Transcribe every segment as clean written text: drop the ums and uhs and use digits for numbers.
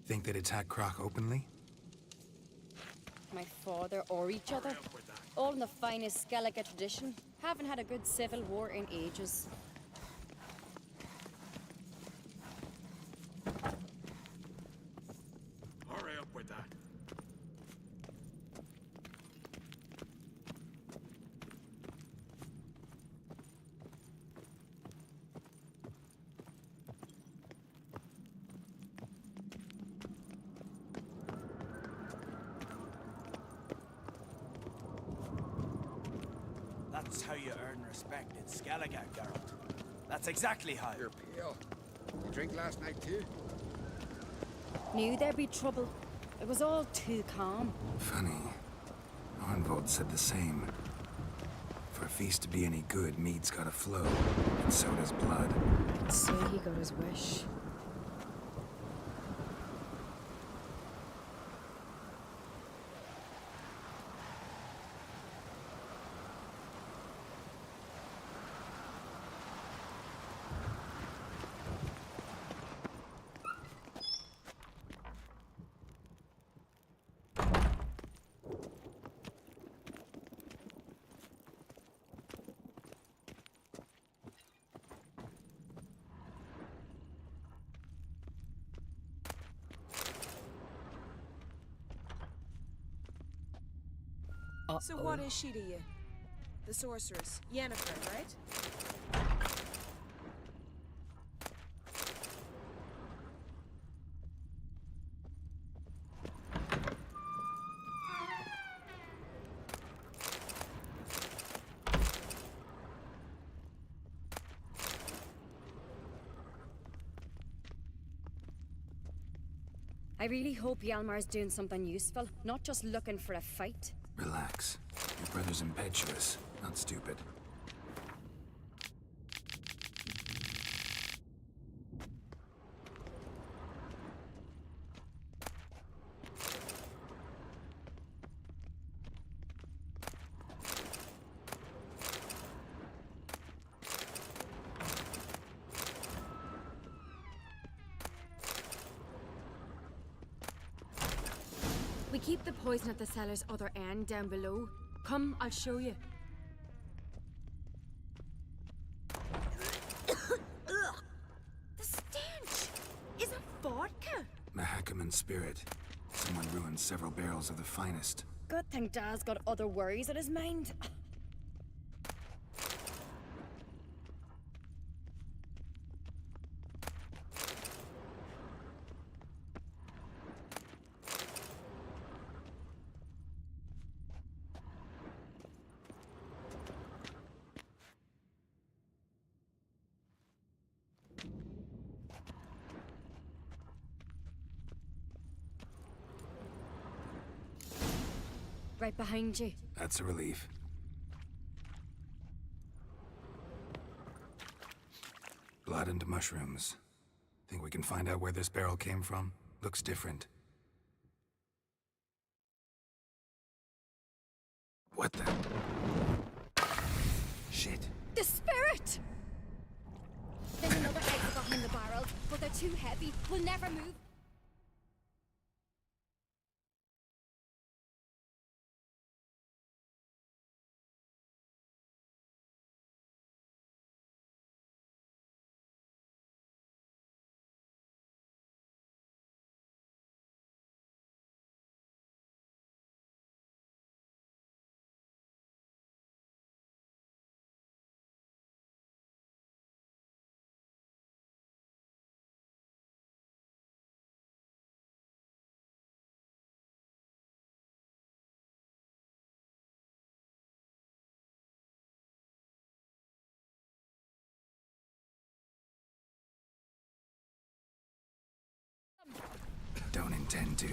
Think they'd attack Croc openly? My father or each other. All in the finest Skellige tradition. Haven't had a good civil war in ages. Hurry up with that. That's how you earn respect in Skellige, Geralt. That's exactly how. You're pale. You drink last night too? Knew there'd be trouble. It was all too calm. Funny. Arnvold said the same. For a feast to be any good, mead's gotta flow, and so does blood. I'd say he got his wish. So what is she to you? The sorceress, Yennefer, right? I really hope Hjalmar's doing something useful, not just looking for a fight. Relax. Your brother's impetuous, not stupid. We keep the poison at the cellar's other end down below. Come, I'll show you. The stench! Is it vodka? Mahakaman spirit. Someone ruined several barrels of the finest. Good thing Dad's got other worries on his mind. Right behind you. That's a relief. Blood and mushrooms. Think we can find out where this barrel came from? Looks different. What the? Shit. The spirit! There's another exit behind the barrel, but they're too heavy. We'll never move. Don't intend to.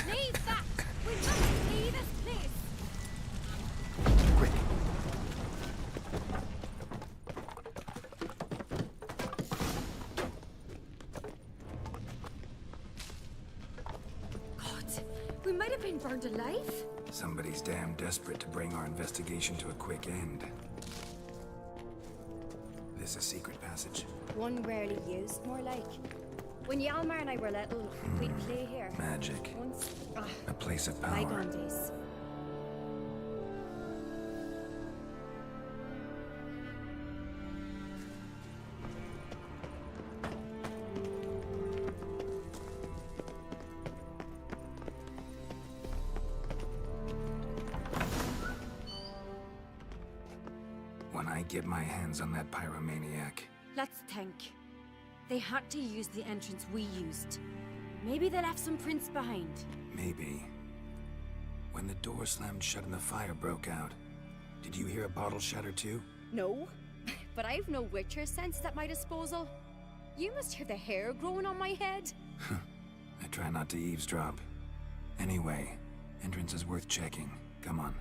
Leave that! We must leave this place! Quick. been burned alive? Somebody's damn desperate to bring our investigation to a quick end. This a secret passage? One rarely used, more like. When Yalmar and I were little, we'd play here. Magic. Once. A place of power. Bygone days. When I get my hands on that pyromaniac, Let's think. They had to use the entrance we used. Maybe they left some prints behind. maybe. When the door slammed shut and the fire broke out, did you hear a bottle shatter too? No, but I've no Witcher senses at my disposal. You must hear the hair growing on my head. I try not to eavesdrop. Anyway, entrance is worth checking. Come on.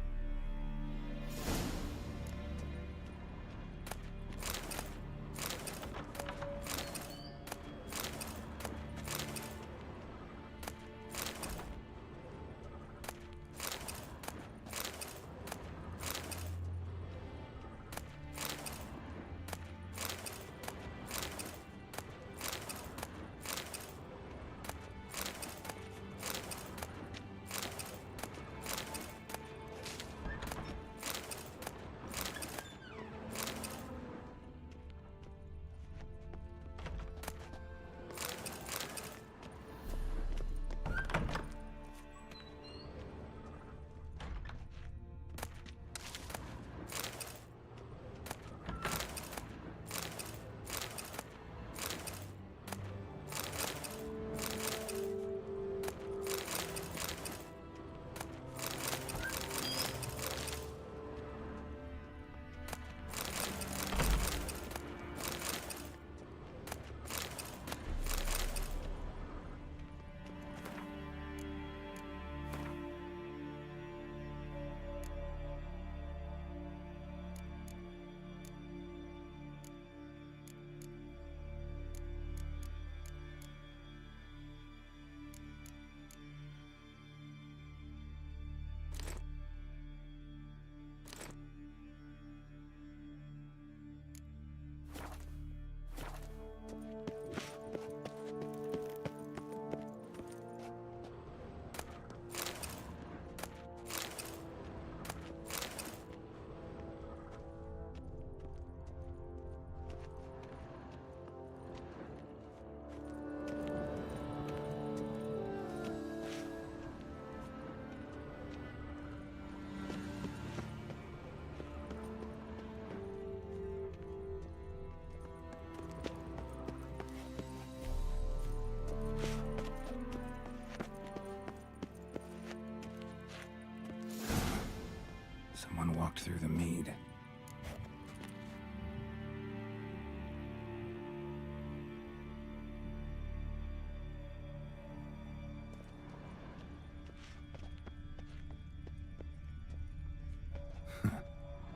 Someone walked through the mead.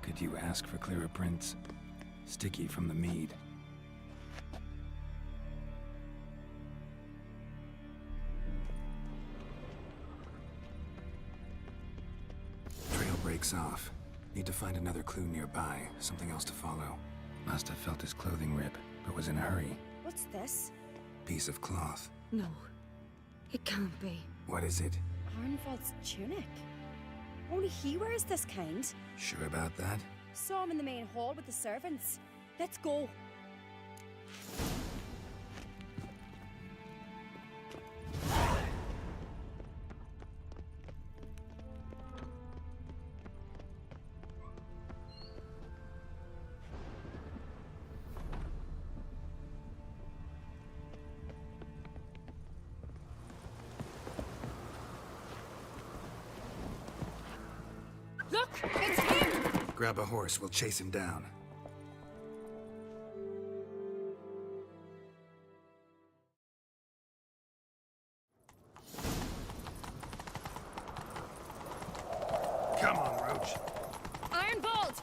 Could you ask for clearer prints? Sticky from the mead. Trail breaks off. Need to find another clue nearby, something else to follow. Must have felt his clothing rip, but was in a hurry. What's this? Piece of cloth. No, it can't be. What is it? Arnvald's tunic. Only he wears this kind. Sure about that? Saw him in the main hall with the servants. Let's go. Look, it's him! Grab a horse, we'll chase him down. Come on, Roach. Ironbolt!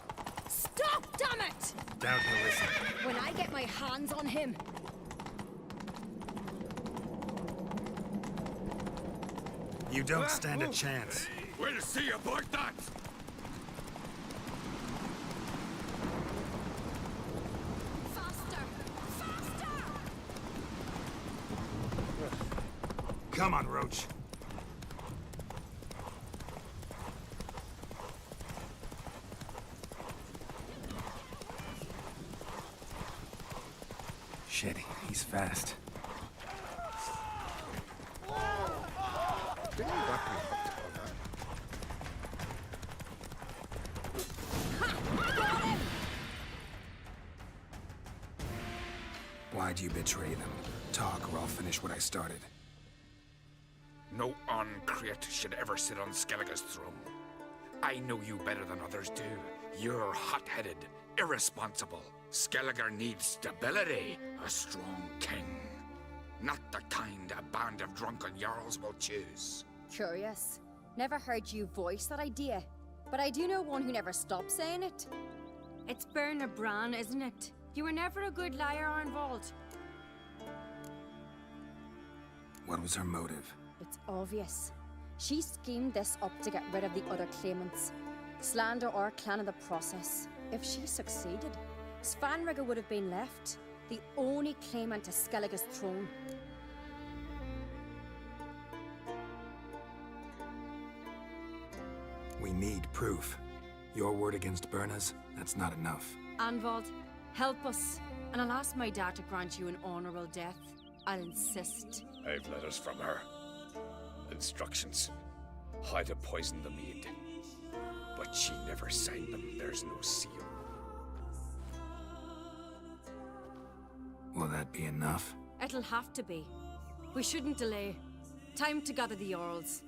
Stop, damn it! Doubt he'll listen. When I get my hands on him, You don't stand a chance. We'll see about that! Faster! Faster! Come on, Roach. Shit, he's fast. Didn't you got me hooked on that? Why'd you betray them? Talk, or I'll finish what I started. No Uncreate should ever sit on Skellige's throne. I know you better than others do. You're hot-headed, irresponsible. Skellige needs stability, a strong king. Not the kind a band of drunken jarls will choose. Curious. Never heard you voice that idea. But I do know one who never stops saying it. It's Berna Bran, isn't it? You were never a good liar, Arnvald. What was her motive? It's obvious. She schemed this up to get rid of the other claimants. Slander our clan in the process. If she succeeded, Svanrige would have been left, the only claimant to Skellige's throne. We need proof. Your word against Berna's, that's not enough. Anvald, help us, and I'll ask my dad to grant you an honorable death. I'll insist. I've letters from her. Instructions. How to poison the mead. But she never signed them. There's no seal. Will that be enough? It'll have to be. We shouldn't delay. Time to gather the Jarls.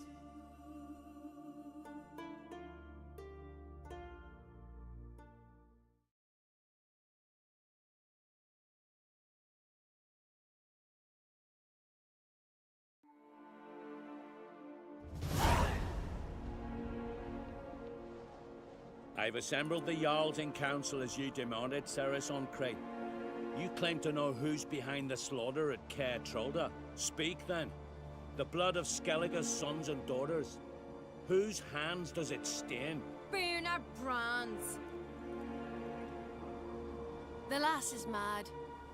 I've assembled the Jarls in council as you demanded, Ceres on Crate. You claim to know who's behind the slaughter at Caer Trolda. Speak then. The blood of Skellige's sons and daughters. Whose hands does it stain? Berna Bran's. The lass is mad.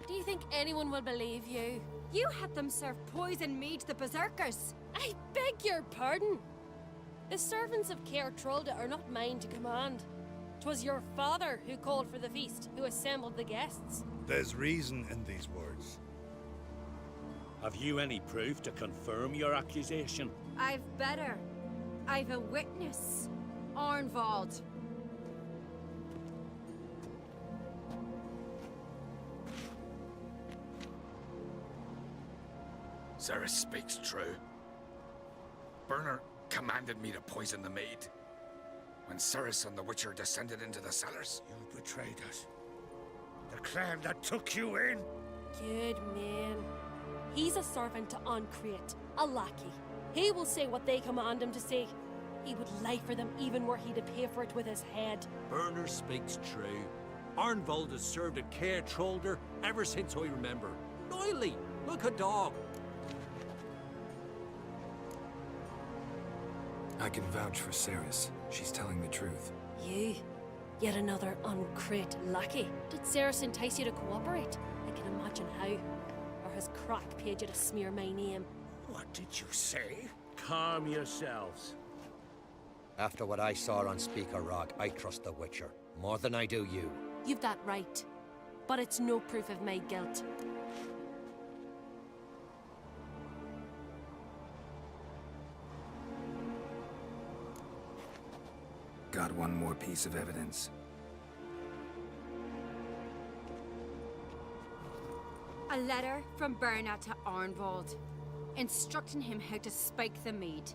Do you think anyone will believe you? You had them serve poison mead to the berserkers. I beg your pardon. The servants of Caer Trolda are not mine to command. 'Twas your father who called for the feast, who assembled the guests. There's reason in these words. Have you any proof to confirm your accusation? I've better. I've a witness. Arnvald. Ceres speaks true. Berna commanded me to poison the maid. When Ceres and the Witcher descended into the cellars. You betrayed us. The clan that took you in. Good man. He's a servant to Uncreate, a lackey. He will say what they command him to say. He would lie for them even were he to pay for it with his head. Berner speaks true. Arnvald has served at Caer Trolder ever since I remember. Loyally, like a dog. I can vouch for Ceres. She's telling the truth. You? Yet another Uncreate lackey. Did Ceres entice you to cooperate? I can imagine how. Or has Crack paid you to smear my name? What did you say? Calm yourselves. After what I saw on Speaker Rock, I trust the Witcher. More than I do you. You've that right. But it's no proof of my guilt. Got one more piece of evidence. A letter from Berna to Arnvald, instructing him how to spike the mead.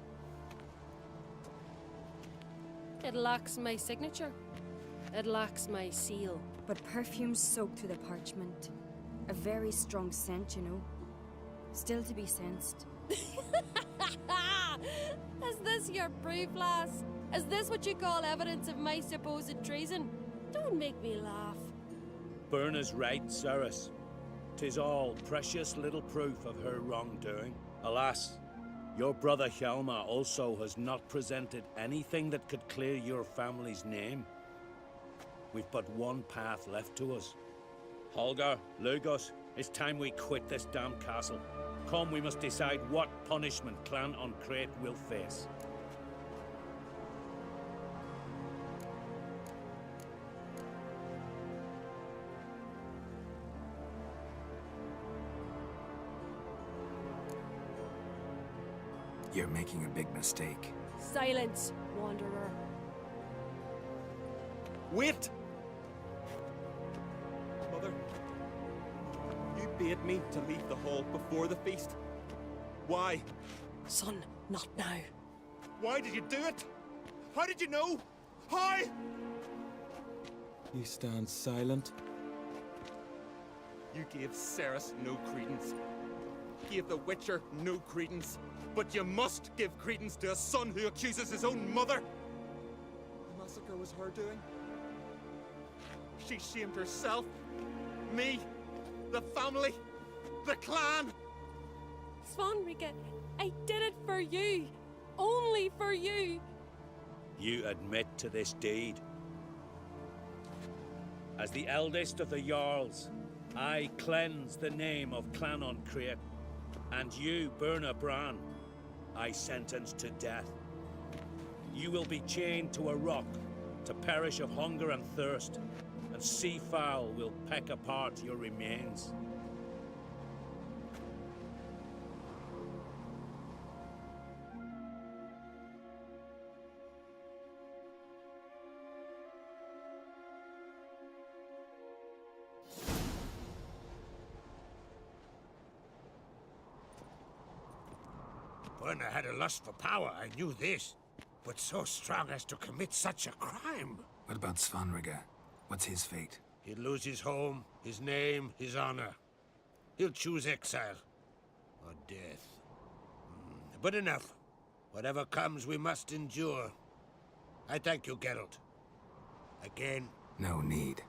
It lacks my signature. It lacks my seal. But perfume soaked through the parchment. A very strong scent, you know. Still to be sensed. Is this your proof, lass? Is this what you call evidence of my supposed treason? Don't make me laugh. Berna's right, Ceres. 'Tis all precious little proof of her wrongdoing. Alas, Your brother Hjalmar also has not presented anything that could clear your family's name. We've but one path left to us. Holger, Lugos, it's time we quit this damn castle. Come, we must decide what punishment Clan on Crete will face. You're making a big mistake. Silence, Wanderer. Wait! Mother, you bade me to leave the hall before the feast. Why? Son, not now. Why did you do it? How did you know? How? You stand silent. You gave Cerys no credence. Gave the Witcher no credence. But you must give credence to a son who accuses his own mother. The massacre was her doing. She shamed herself, me, the family, the clan. Svanrika, I did it for you. Only for you. You admit to this deed. As the eldest of the Jarls, I cleanse the name of Clan on Crete, and you, Birna Bran, I sentence to death. You will be chained to a rock to perish of hunger and thirst, and seafowl will peck apart your remains. Birna had a lust for power, I knew this. But so strong as to commit such a crime. What about Svanrika? What's his fate? He'll lose his home, his name, his honor. He'll choose exile. Or death. But enough. Whatever comes, we must endure. I thank you, Geralt. Again. No need.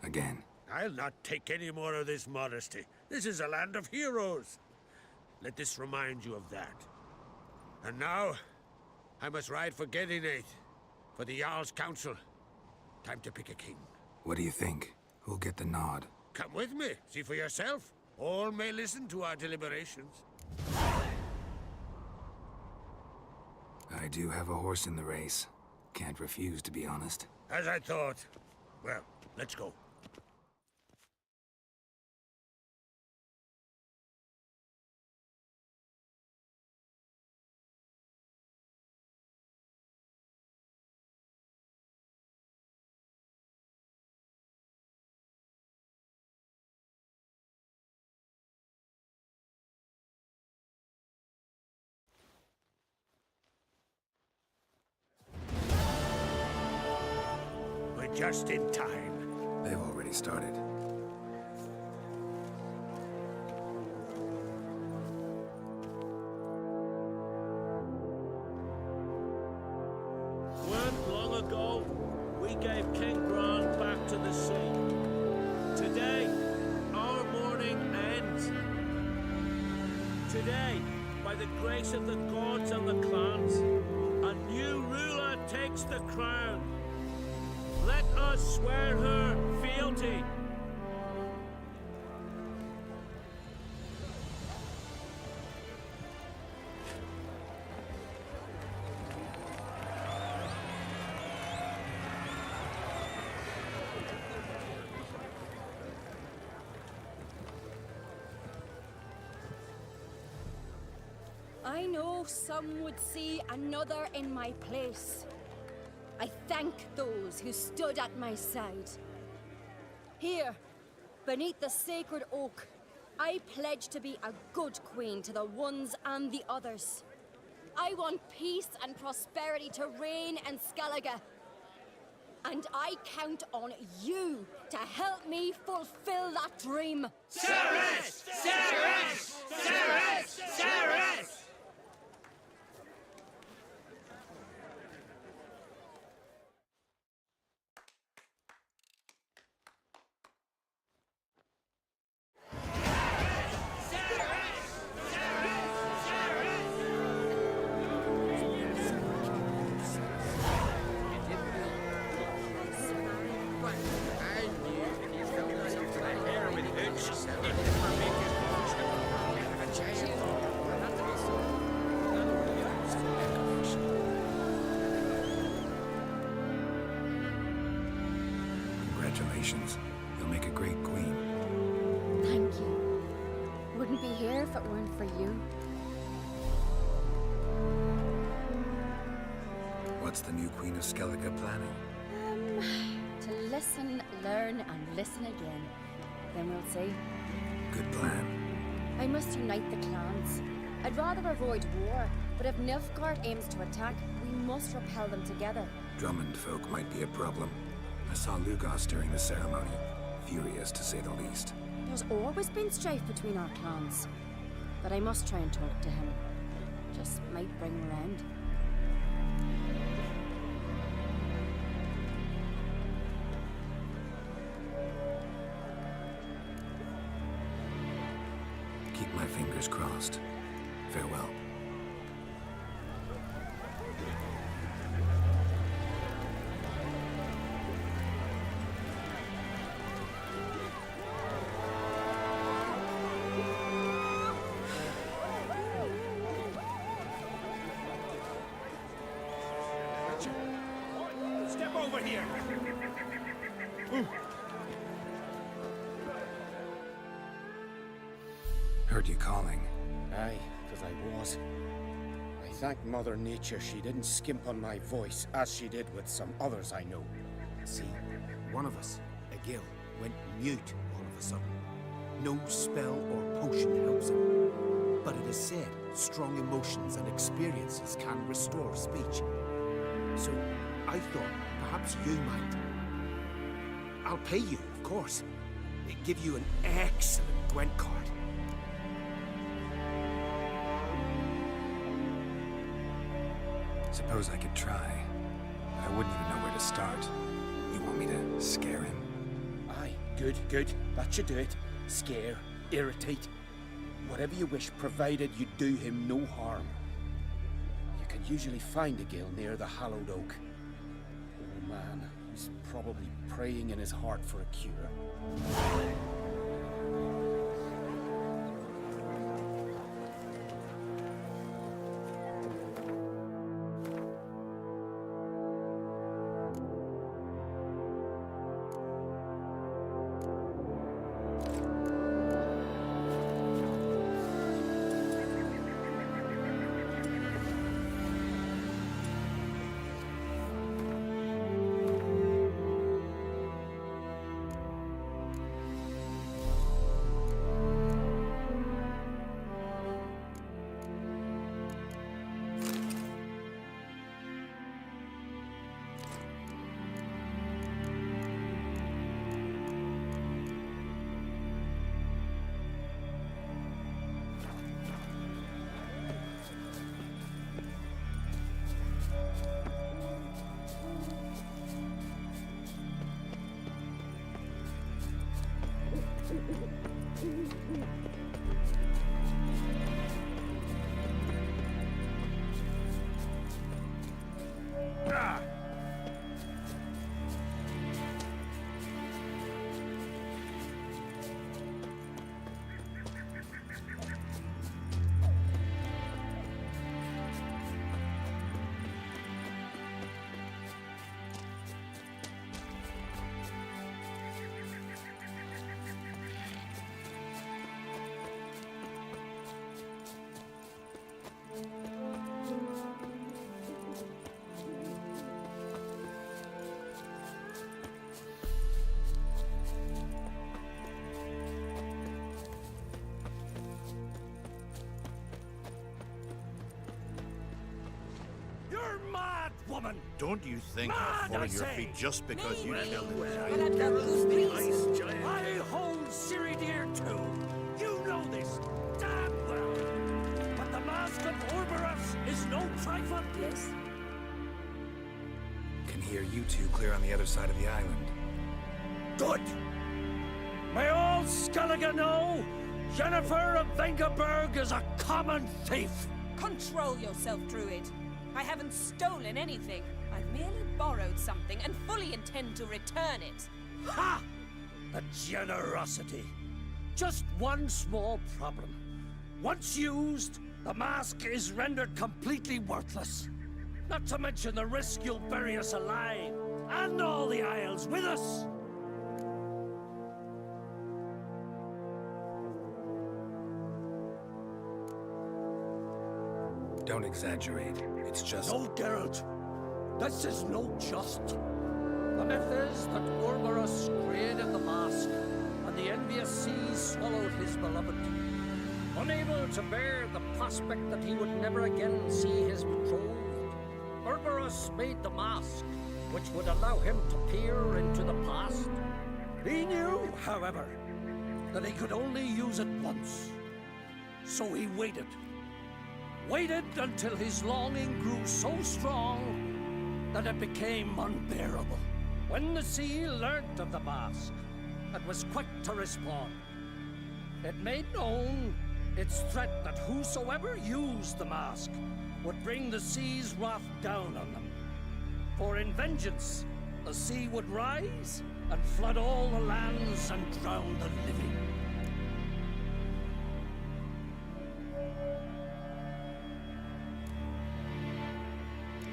Again. I'll not take any more of this modesty. This is a land of heroes. Let this remind you of that. And now, I must ride for Gedinate, for the Jarl's Council. Time to pick a king. What do you think? Who'll get the nod? Come with me, see for yourself. All may listen to our deliberations. I do have a horse in the race. Can't refuse, to be honest. As I thought. Well, let's go. Just in time. They've already started. Weren't long ago, we gave King Bran back to the sea. Today, our mourning ends. Today, by the grace of the gods and the clans, a new ruler takes the crown. Let us swear her fealty. I know some would see another in my place. I thank those who stood at my side. Here, beneath the sacred oak, I pledge to be a good queen to the ones and the others. I want peace and prosperity to reign in Skellige. And I count on you to help me fulfill that dream. Cerys! Cerys! Cerys! Cerys! patience. You'll make a great queen. Thank you. Wouldn't be here if it weren't for you. What's the new Queen of Skellige planning? To listen, learn, and listen again. Then we'll see. Good plan. I must unite the clans. I'd rather avoid war, but if Nilfgaard aims to attack, we must repel them together. Drummond folk might be a problem. I saw Lugos during the ceremony. Furious, to say the least. There's always been strife between our clans. But I must try and talk to him. Just might bring him around. Keep my fingers crossed. Farewell. Step over here! Heard you calling. Aye, because I was. I thank Mother Nature she didn't skimp on my voice, as she did with some others I know. See, one of us, a Gil, went mute all of a sudden. No spell or potion helps him. But it is said strong emotions and experiences can restore speech. So I thought perhaps you might. I'll pay you, of course. Give you an excellent Gwent card. Suppose I could try. But I wouldn't even know where to start. You want me to scare him? Aye, good, good. That should do it. Scare, irritate. Whatever you wish, provided you do him no harm. You can usually find a Gil near the Hallowed Oak. Oh man, he's probably praying in his heart for a cure. You're mad, woman! Don't you think Mad, I'll fall I on your say. feet just because you tell me? I hold Ciridir too. You know this damn well. But the Mask of Orberus is no trifle. Yes? Can hear you two clear on the other side of the island. Good. May all Skellige know Jennifer of Vengerberg is a common thief. Control yourself, Druid. I haven't stolen anything. I've merely borrowed something and fully intend to return it. Ha! The generosity. Just one small problem. Once used, the mask is rendered completely worthless. Not to mention the risk you'll bury us alive, and all the Isles with us. Don't exaggerate. It's just... No, Geralt. This is no just. The myth is that Orberus created the mask, and the envious seas swallowed his beloved. Unable to bear the prospect that he would never again see his betrothed, Orberus made the mask, which would allow him to peer into the past. He knew, however, that he could only use it once. So he waited. Waited until his longing grew so strong that it became unbearable. When the sea learnt of the mask, it was quick to respond. It made known its threat that whosoever used the mask would bring the sea's wrath down on them. For in vengeance, the sea would rise and flood all the lands and drown the living.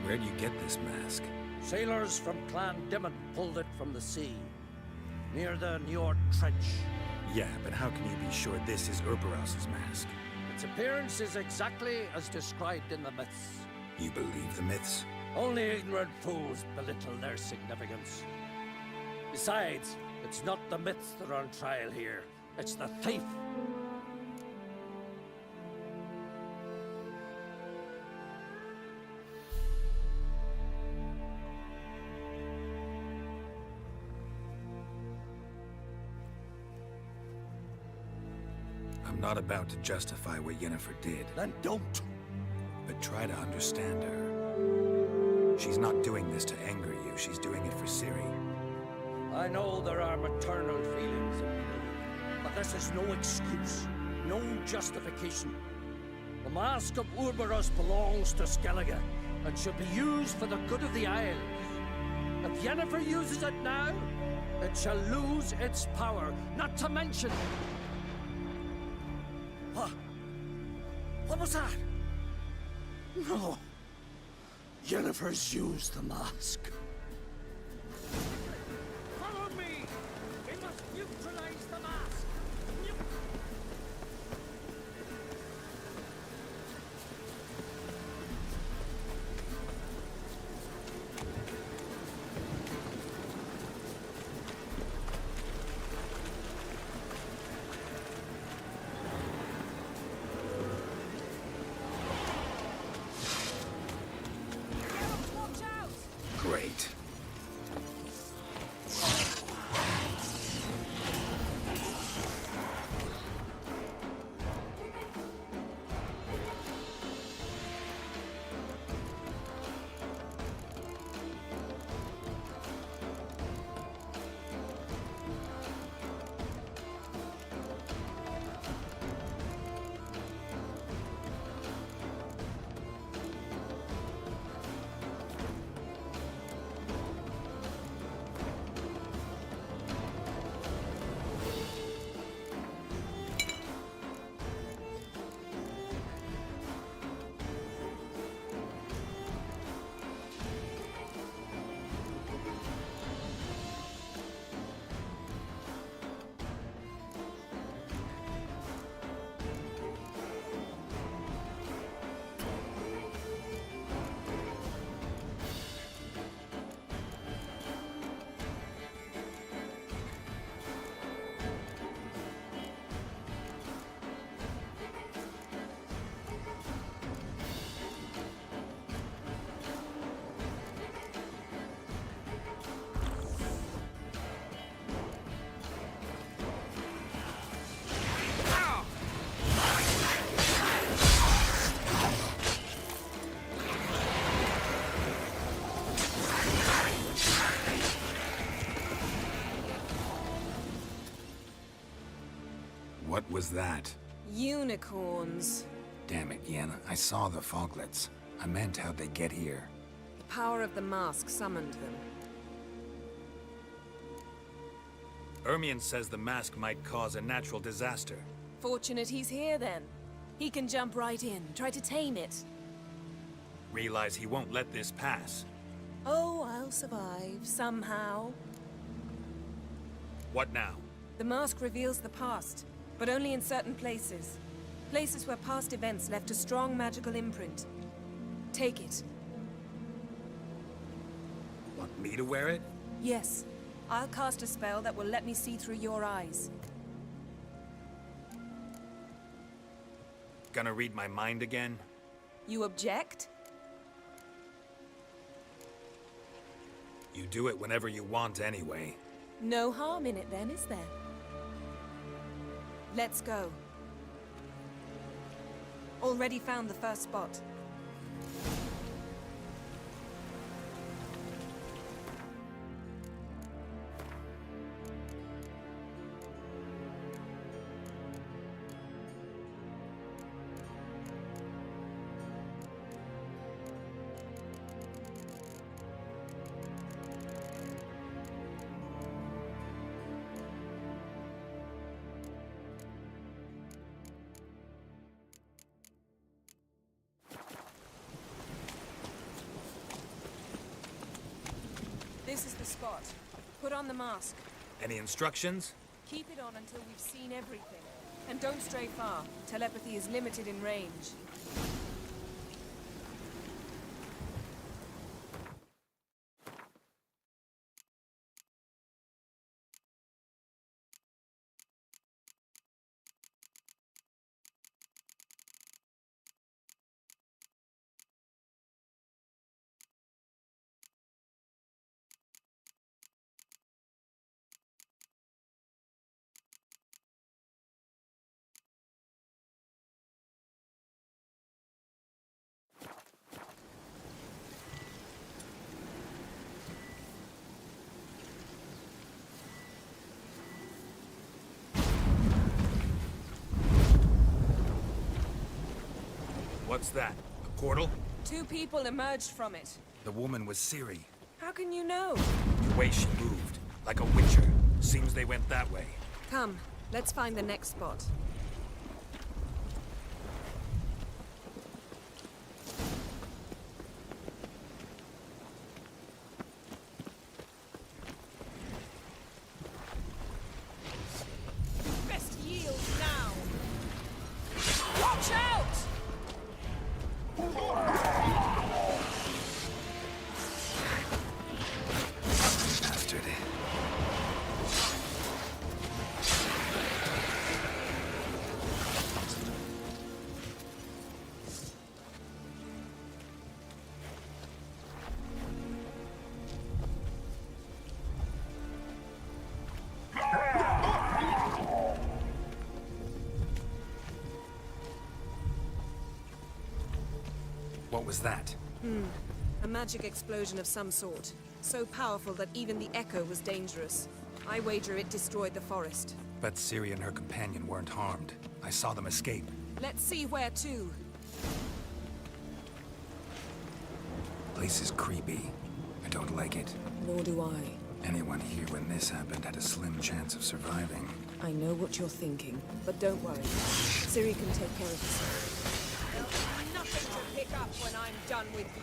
Where'd you get this mask? Sailors from Clan Dimon pulled it from the sea, near the Njord Trench. Yeah, but how can you be sure this is Urberos's mask? Its appearance is exactly as described in the myths. You believe the myths? Only ignorant fools belittle their significance. Besides, it's not the myths that are on trial here. It's the thief. I'm not about to justify what Yennefer did. Then don't. But try to understand her. She's not doing this to anger you. She's doing it for Ciri. I know there are maternal feelings in me, but this is no excuse, no justification. The Mask of Urberus belongs to Skellige, and should be used for the good of the Isles. If Yennefer uses it now, it shall lose its power, not to mention... What? What was that? No. Yennefer's used the mask. Follow me! We must neutralize the mask! Great. What was that? Unicorns. Damn it, Yen. I saw the foglets. I meant how'd they get here. The power of the mask summoned them. Ermion says the mask might cause a natural disaster. Fortunate he's here, then. He can jump right in, try to tame it. Realize he won't let this pass. Oh, I'll survive, somehow. What now? The mask reveals the past, but only in certain places. Places where past events left a strong magical imprint. Take it. Want me to wear it? Yes. I'll cast a spell that will let me see through your eyes. Gonna read my mind again? You object? You do it whenever you want anyway. No harm in it then, is there? Let's go. Already found the first spot. This is the spot. Put on the mask. Any instructions? Keep it on until we've seen everything. And don't stray far. Telepathy is limited in range. What's that? A portal? 2 people emerged from it. The woman was Ciri. How can you know? The way she moved, like a witcher. Seems they went that way. Come, let's find the next spot. Best yield now! Watch out! Bastard. What was that? A magic explosion of some sort. So powerful that even the echo was dangerous. I wager it destroyed the forest. But Ciri and her companion weren't harmed. I saw them escape. Let's see where to. Place is creepy. I don't like it. Nor do I. Anyone here when this happened had a slim chance of surviving. I know what you're thinking, but don't worry. Ciri can take care of herself. There'll be nothing to pick up when I'm done with you.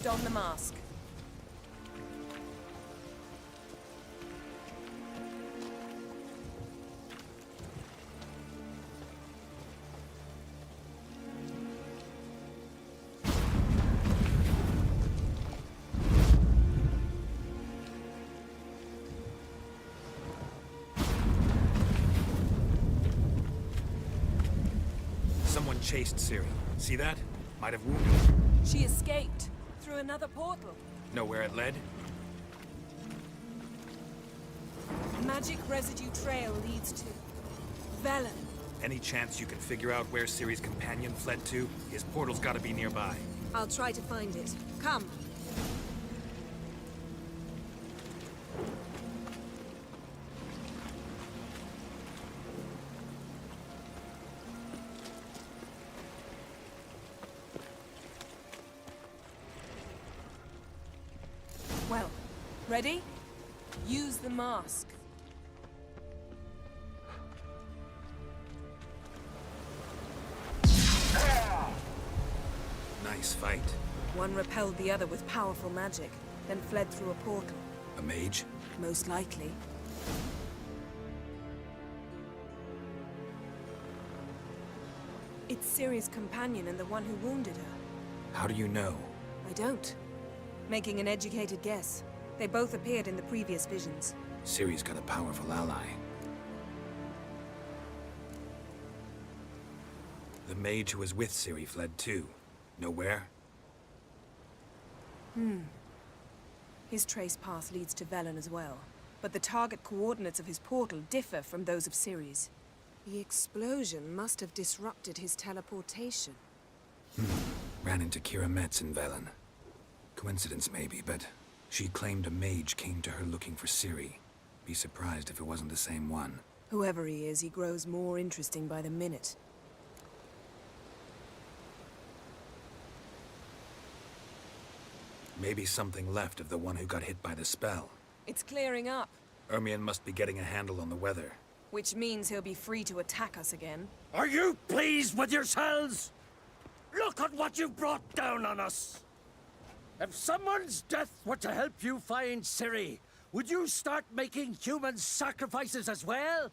Don the mask. Someone chased Ciri. See that? Might have wounded her. She escaped through another portal. Know where it led? Magic residue trail leads to Velen. Any chance you can figure out where Ciri's companion fled to? His portal's gotta be nearby. I'll try to find it. Come. Well, ready? Use the mask. Nice fight. One repelled the other with powerful magic, then fled through a portal. A mage? Most likely. It's Ciri's companion and the one who wounded her. How do you know? I don't. Making an educated guess. They both appeared in the previous visions. Ciri's got a powerful ally. The mage who was with Ciri fled too. Know where? His trace path leads to Velen as well. But the target coordinates of his portal differ from those of Ciri's. The explosion must have disrupted his teleportation. Ran into Kira Metz in Velen. Coincidence maybe, but she claimed a mage came to her looking for Ciri. Be surprised if it wasn't the same one. Whoever he is, he grows more interesting by the minute. Maybe something left of the one who got hit by the spell. It's clearing up, Ermion must be getting a handle on the weather. which means he'll be free to attack us again. Are you pleased with yourselves? Look at what you've brought down on us! If someone's death were to help you find Ciri, would you start making human sacrifices as well?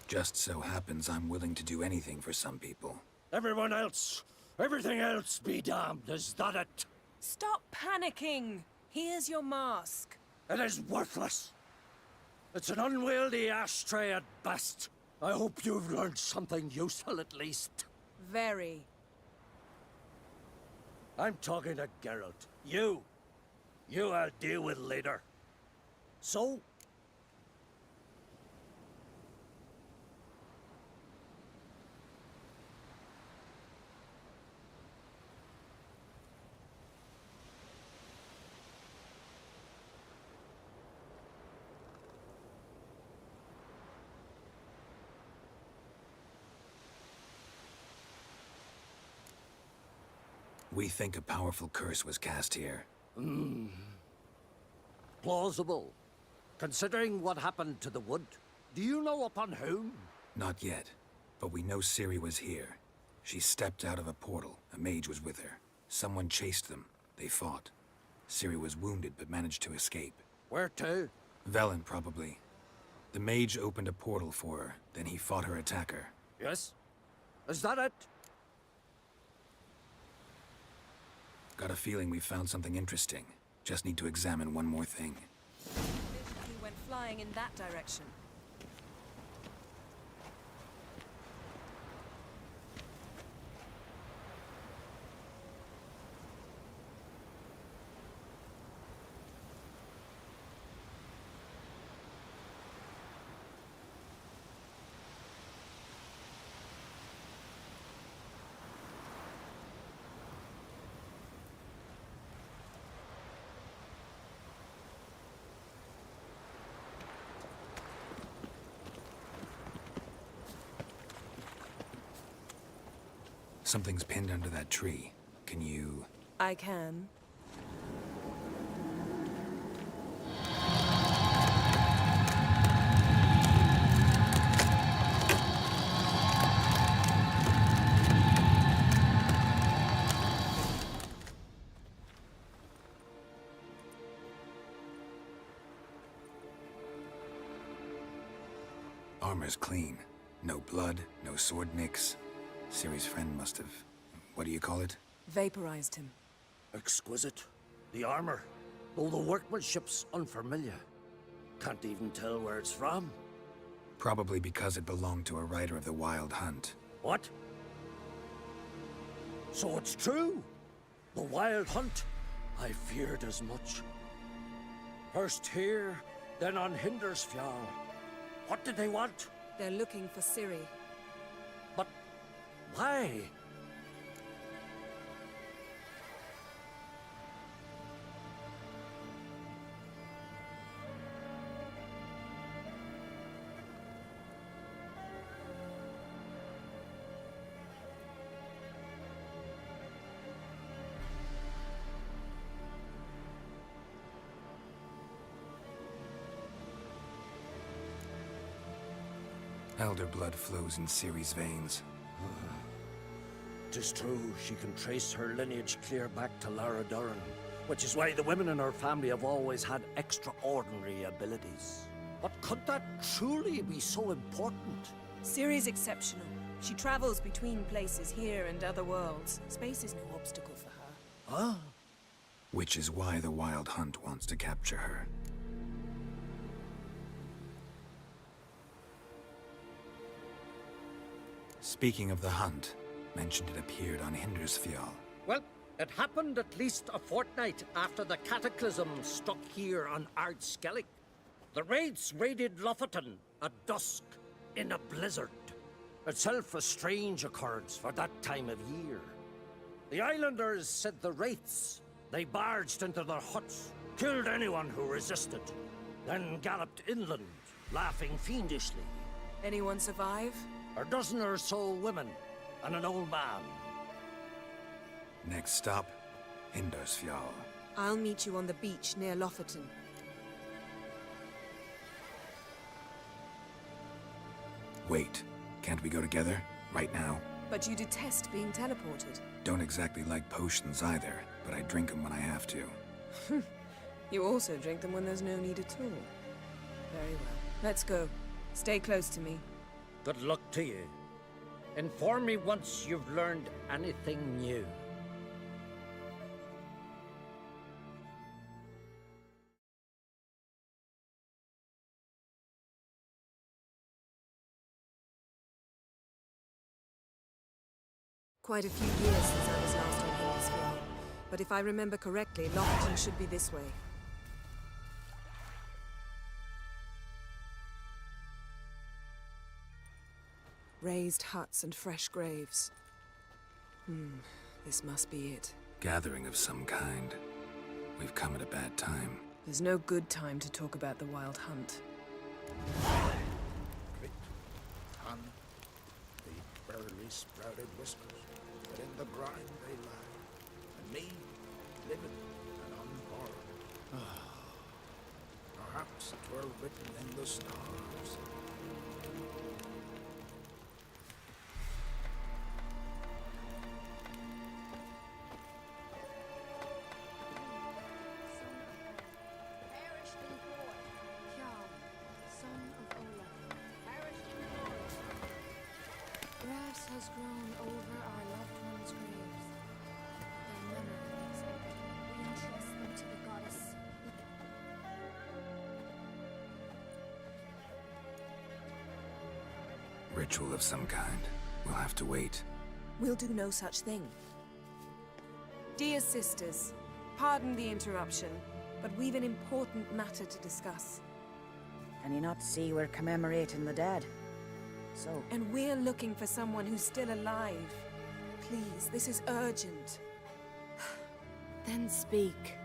Just so happens I'm willing to do anything for some people. Everyone else, everything else be damned, is that it? Stop panicking! Here's your mask. It is worthless. It's an unwieldy ashtray at best. I hope you've learned something useful at least. Very. I'm talking to Geralt. You I'll deal with later. So? We think a powerful curse was cast here. Plausible. Considering what happened to the wood, do you know upon whom? Not yet, but we know Ciri was here. She stepped out of a portal. A mage was with her. Someone chased them. They fought. Ciri was wounded but managed to escape. Where to? Velen, probably. The mage opened a portal for her, then he fought her attacker. Yes? Is that it? Got a feeling we found something interesting. Just need to examine one more thing. He went flying in that direction. Something's pinned under that tree. Can you... I can. Armor's clean. No blood, no sword nicks. Ciri's friend must have... what do you call it? Vaporized him. Exquisite. The armor, though the workmanship's unfamiliar. Can't even tell where it's from. Probably because it belonged to a rider of the Wild Hunt. What? So it's true? The Wild Hunt? I feared as much. First here, then on Hindersfjall. What did they want? They're looking for Ciri. But why? Elder blood flows in Ciri's veins. 'Tis true, she can trace her lineage clear back to Lara Doran. which is why the women in her family have always had extraordinary abilities. But could that truly be so important? Ciri's exceptional. She travels between places here and other worlds. Space is no obstacle for her. Huh? Which is why the Wild Hunt wants to capture her. Speaking of the hunt, mentioned it appeared on Hindersfjall. Well, it happened at least a fortnight after the cataclysm struck here on Ardskellig. The raids raided Lofoten at dusk in a blizzard. Itself a strange occurrence for that time of year. The islanders said the wraiths. They barged into their huts, killed anyone who resisted, then galloped inland, laughing fiendishly. Anyone survive? A dozen or so women and an old man. Next stop, Hindersfjall. I'll meet you on the beach near Lofoten. Wait, can't we go together? Right now? But you detest being teleported. Don't exactly like potions either, but I drink them when I have to. You also drink them when there's no need at all. Very well. Let's go. Stay close to me. Good luck to you. Inform me once you've learned anything new. Quite a few years since I was last on Hindersfjall. But if I remember correctly, Lofoten should be this way. Raised huts and fresh graves. This must be it. Gathering of some kind. We've come at a bad time. There's no good time to talk about the Wild Hunt. Grit, ton, the barely sprouted whiskers, but in the brine they lie, and me, living and unborn. Perhaps 'twere written in the stars. Grass has grown over our loved ones' graves. Their memories, we entrust them to the goddess. Ritual of some kind. We'll have to wait. We'll do no such thing. Dear sisters, pardon the interruption, but we've an important matter to discuss. Can you not see we're commemorating the dead? So... And we're looking for someone who's still alive. Please, this is urgent. Then speak.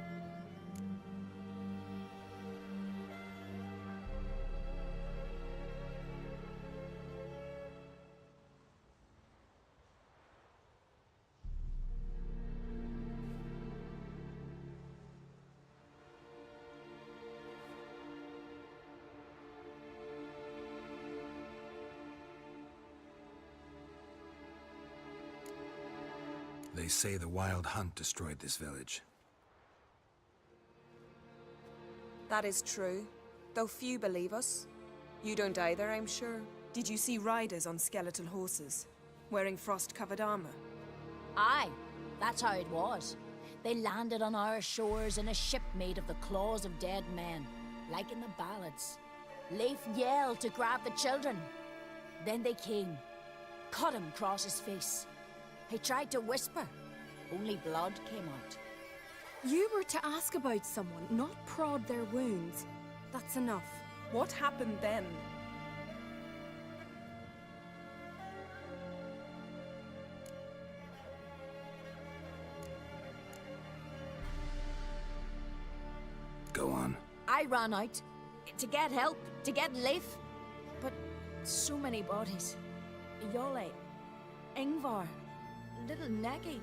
They say the Wild Hunt destroyed this village. That is true, though few believe us. You don't either, I'm sure. Did you see riders on skeletal horses, wearing frost-covered armor? Aye, that's how it was. They landed on our shores in a ship made of the claws of dead men, like in the ballads. Leif yelled to grab the children. Then they came, cut him across his face. He tried to whisper, only blood came out. You were to ask about someone, not prod their wounds. That's enough. What happened then? Go on. I ran out to get help, to get Leif. But so many bodies. Yole, Ingvar, little Negi.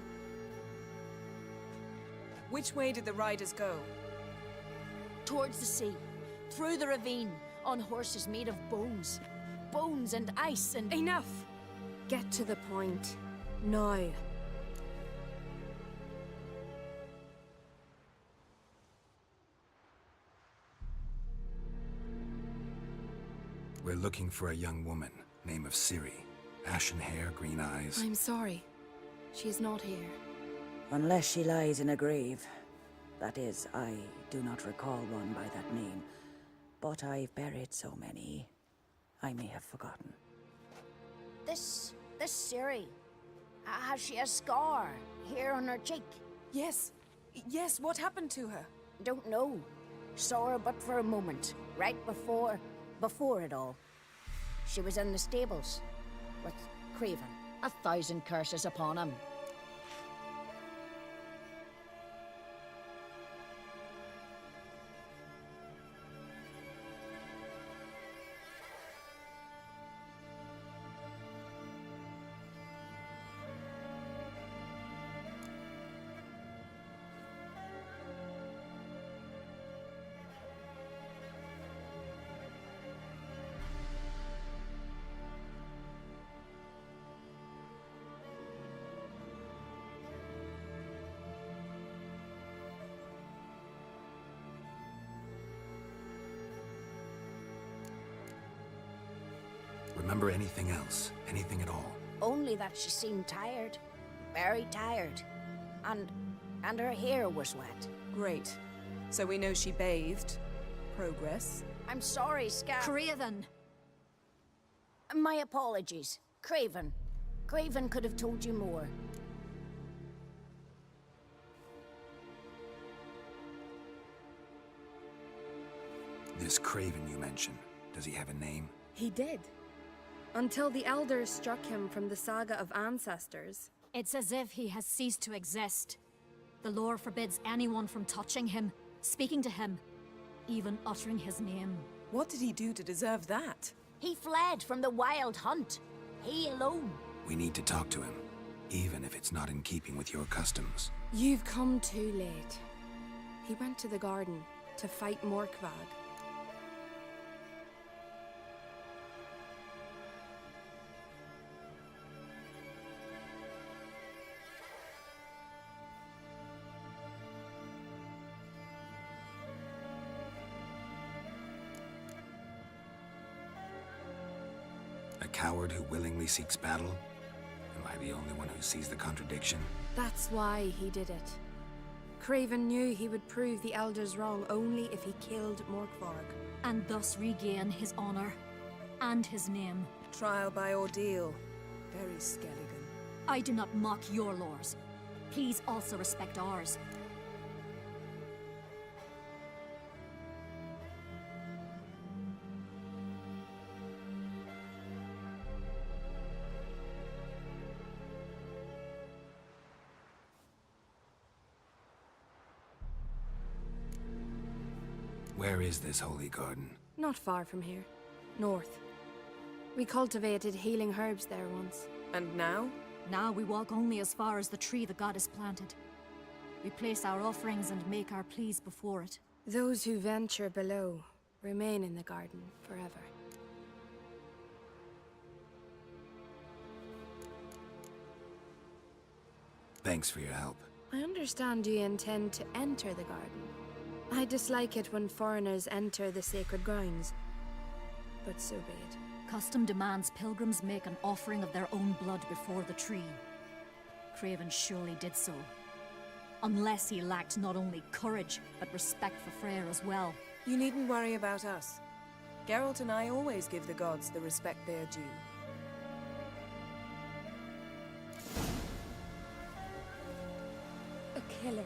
Which way did the riders go? Towards the sea, through the ravine, on horses made of bones. Bones and ice and... Enough! Get to the point. Now. We're looking for a young woman, name of Ciri. Ashen hair, green eyes. I'm sorry. She is not here. Unless she lies in a grave. That is, I do not recall one by that name. But I've buried so many, I may have forgotten. This Ciri, has she a scar here on her cheek? Yes. Yes, what happened to her? Don't know. Saw her but for a moment, right before it all. She was in the stables with Craven. 1,000 curses upon him. Remember anything else? Anything at all? Only that she seemed tired. Very tired. And her hair was wet. Great. So we know she bathed. Progress. I'm sorry, Scar. Craven! My apologies. Craven. Craven could have told you more. This Craven you mentioned, does he have a name? He did. Until the Elders struck him from the Saga of Ancestors. It's as if he has ceased to exist. The lore forbids anyone from touching him, speaking to him, even uttering his name. What did he do to deserve that? He fled from the Wild Hunt. He alone. We need to talk to him, even if it's not in keeping with your customs. You've come too late. He went to the garden to fight Morkvag. A coward who willingly seeks battle? Am I the only one who sees the contradiction? That's why he did it. Craven knew he would prove the Elders wrong only if he killed Morkvarg. And thus regain his honor and his name. Trial by ordeal. Very Skelligan. I do not mock your laws. Please also respect ours. Where is this holy garden? Not far from here. North. We cultivated healing herbs there once. And now? Now we walk only as far as the tree the goddess planted. We place our offerings and make our pleas before it. Those who venture below remain in the garden forever. Thanks for your help. I understand you intend to enter the garden. I dislike it when foreigners enter the sacred grounds. But so be it. Custom demands pilgrims make an offering of their own blood before the tree. Craven surely did so. Unless he lacked not only courage, but respect for Freyr as well. You needn't worry about us. Geralt and I always give the gods the respect they're due. A killer.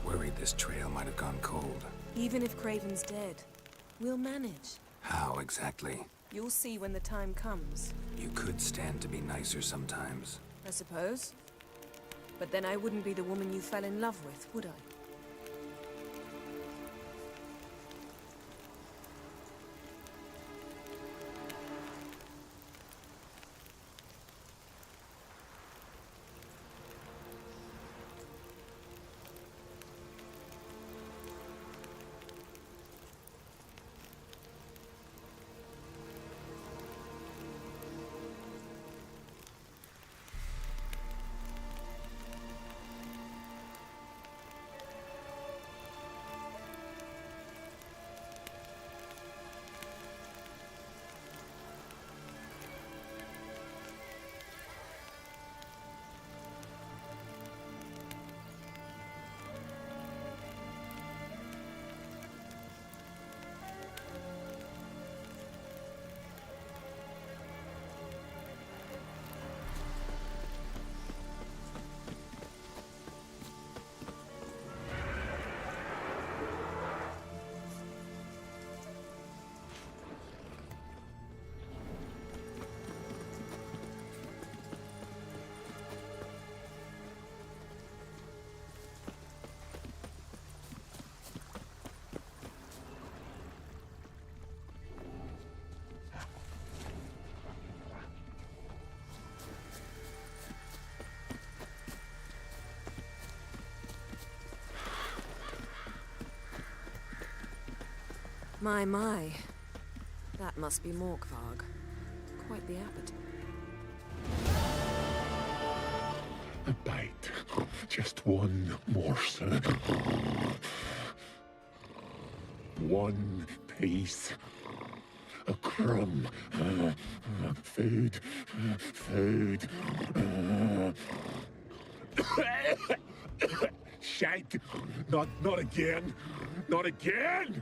Worried this trail might have gone cold. Even if Craven's dead, we'll manage. How exactly? You'll see when the time comes. You could stand to be nicer sometimes. I suppose. But then I wouldn't be the woman you fell in love with, would I? My. That must be Morkvarg. Quite the appetite. A bite. Just one morsel. One piece. A crumb. Food. Food. Shank. Not again. Not again.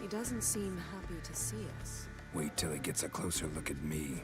He doesn't seem happy to see us. Wait till he gets a closer look at me.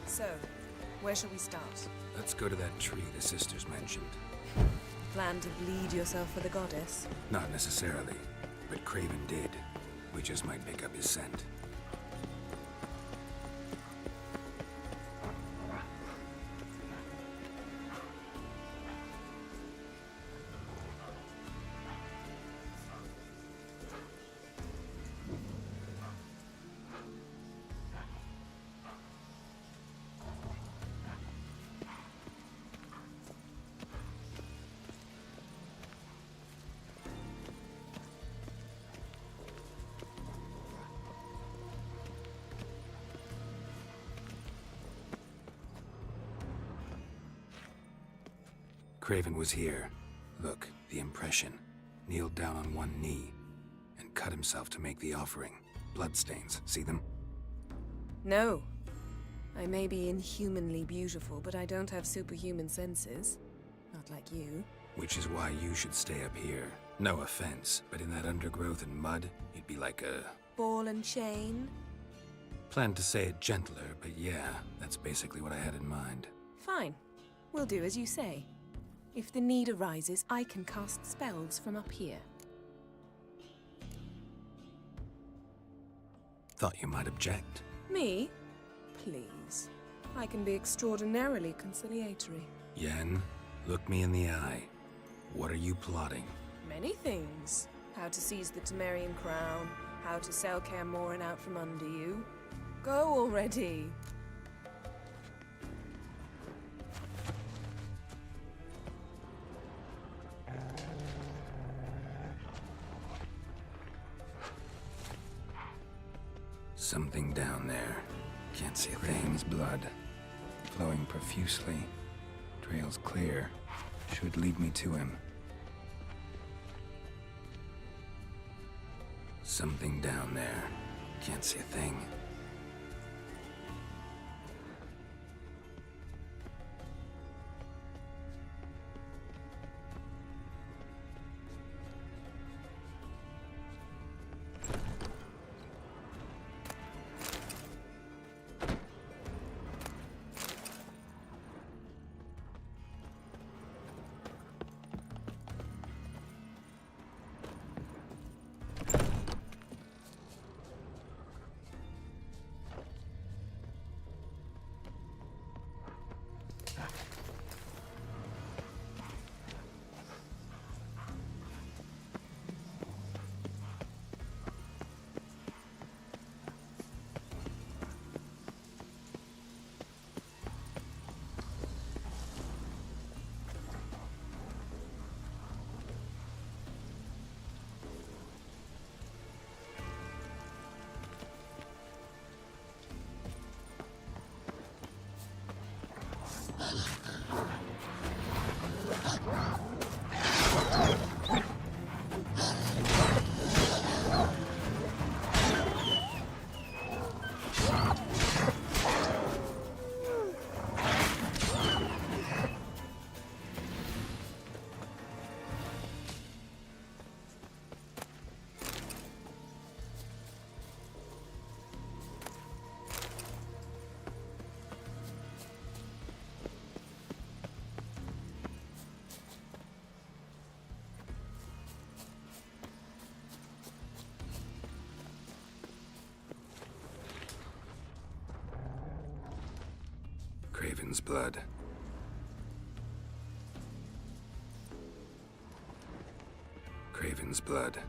So, where shall we start? Let's go to that tree the sisters mentioned. Plan to bleed yourself for the goddess? Not necessarily, but Craven did. We just might pick up his scent. Craven was here. Look, the impression. Kneeled down on one knee and cut himself to make the offering. Bloodstains, see them? No. I may be inhumanly beautiful, but I don't have superhuman senses. Not like you. Which is why you should stay up here. No offense, but in that undergrowth and mud, you'd be like a... Ball and chain? Planned to say it gentler, but yeah, that's basically what I had in mind. Fine. We'll do as you say. If the need arises, I can cast spells from up here. Thought you might object. Me? Please. I can be extraordinarily conciliatory. Yen, look me in the eye. What are you plotting? Many things. How to seize the Temerian crown, how to sell Kaer Morhen out from under you. Go already! Something down there. Can't see a thing. Blood. Flowing profusely. Trail's clear. Should lead me to him. Something down there. Can't see a thing. Craven's blood. Craven's blood.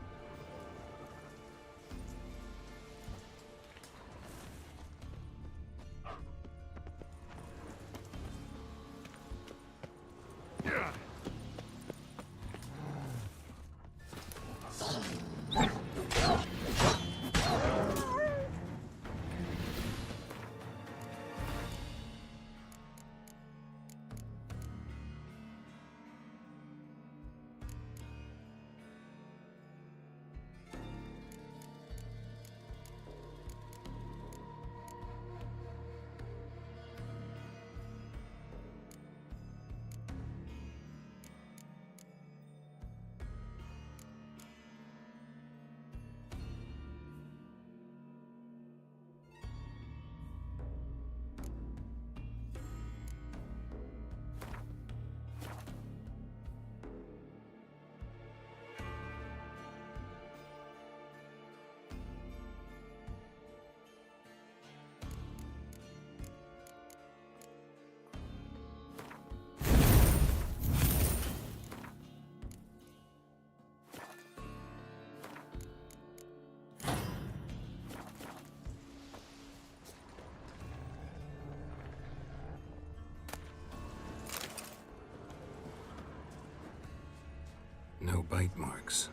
No bite marks.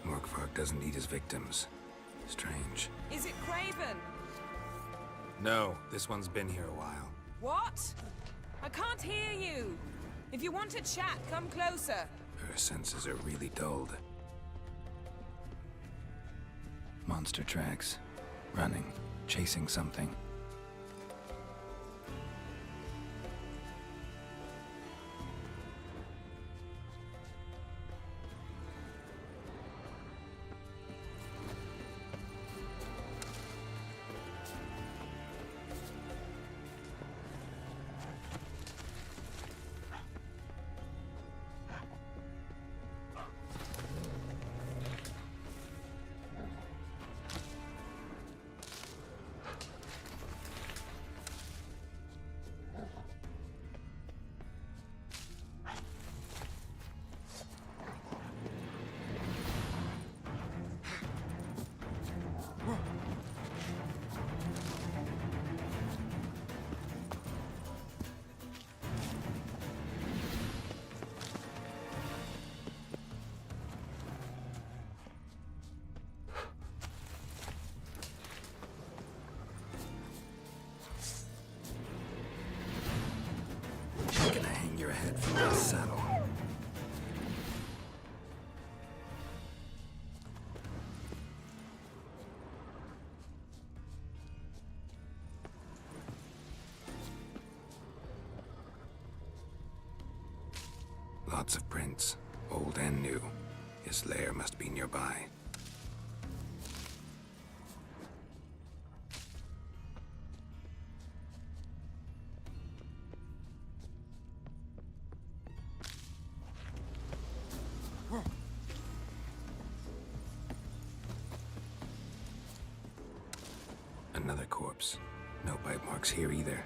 Morkvark doesn't eat his victims. Strange. Is it Craven? No, this one's been here a while. What? I can't hear you. If you want to chat, come closer. Her senses are really dulled. Monster tracks. Running. Chasing something. ahead from that saddle. Lots of prints, old and new. His lair must be nearby. Another corpse. No bite marks here either.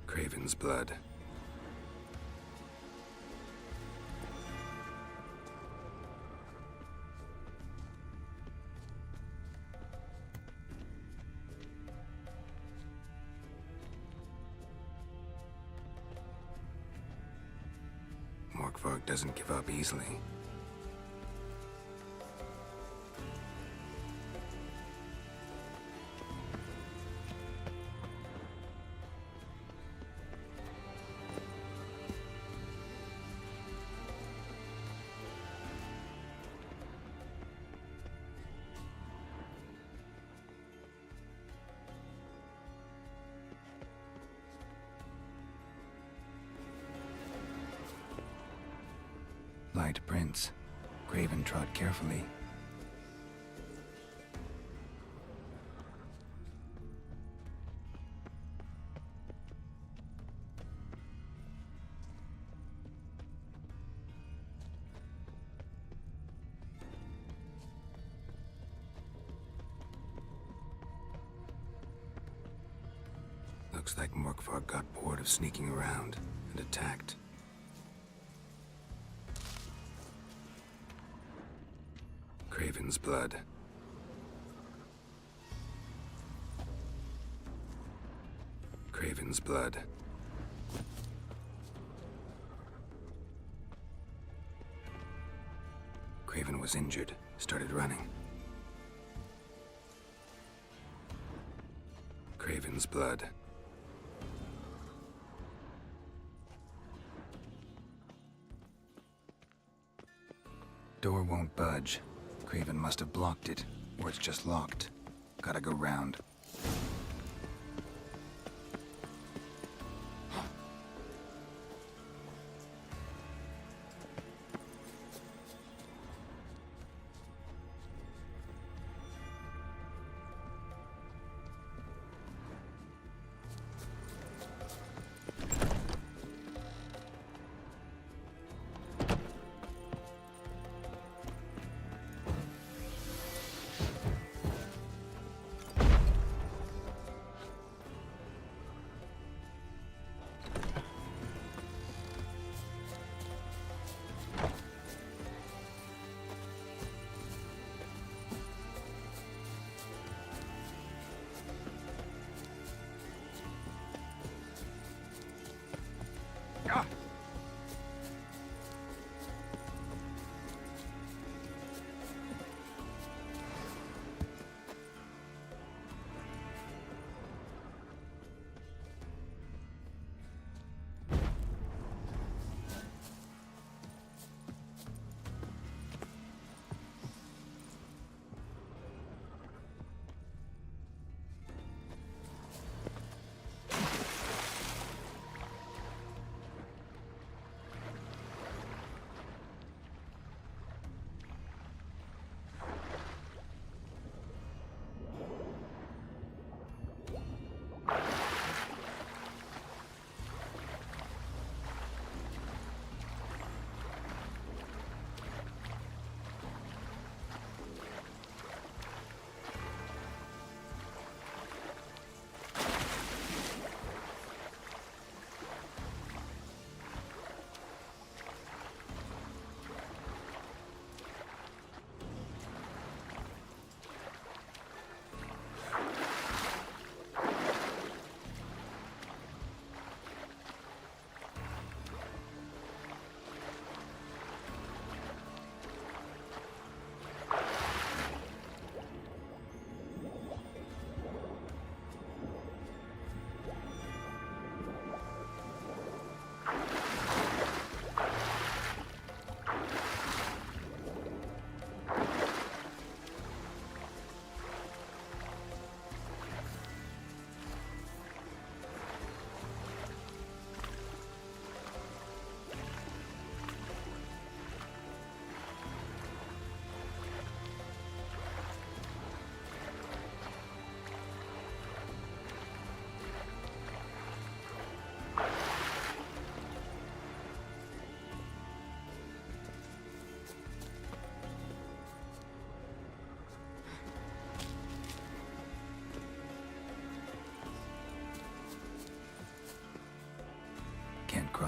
Craven's blood. Morkvarg doesn't give up easily. Light prints. Craven trod carefully. Looks like Morkvarg got bored of sneaking around and attacked. Craven's blood. Craven's blood. Craven was injured, started running. Craven's blood. Door won't budge. Craven must have blocked it, or it's just locked. Gotta go round.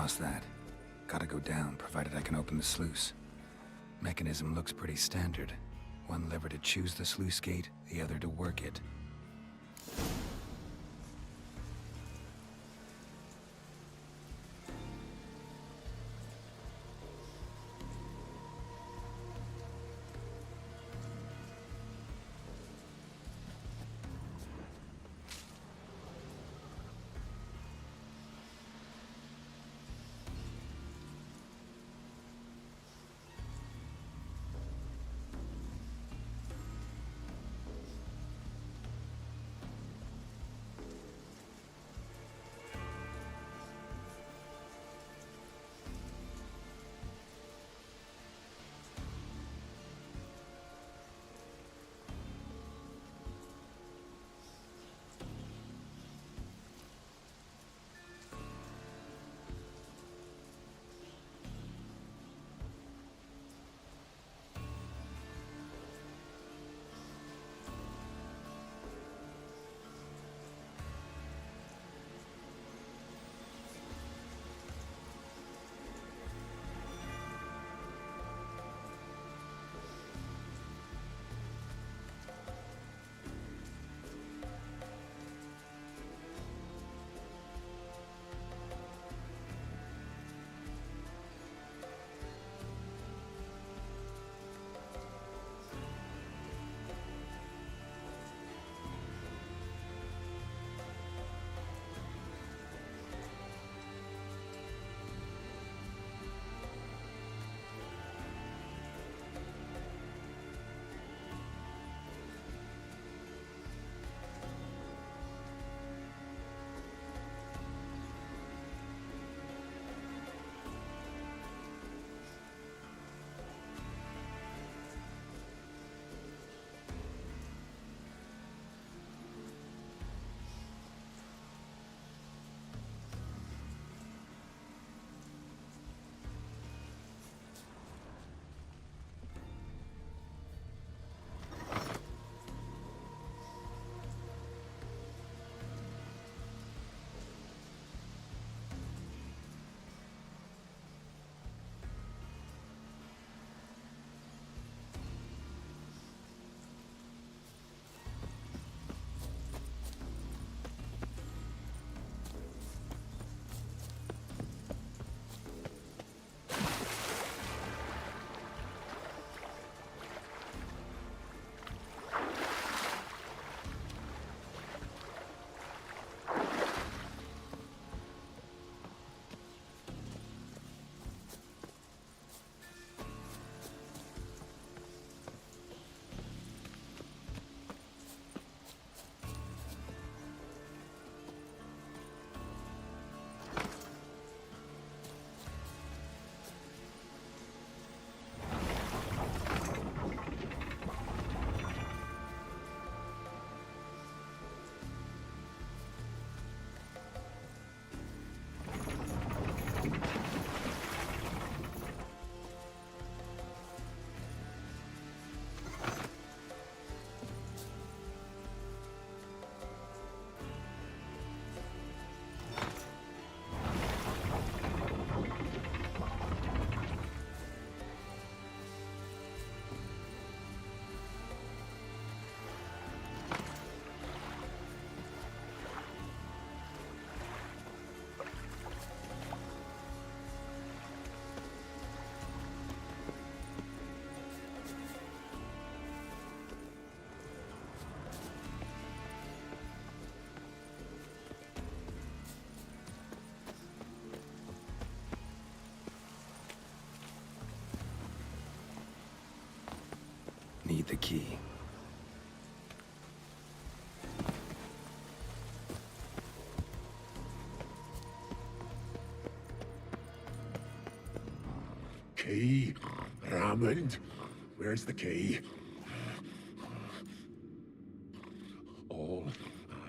across that. Gotta go down, provided I can open the sluice. Mechanism looks pretty standard. One lever to choose the sluice gate, the other to work it. Need the key. Key? Raymond? Where's the key? All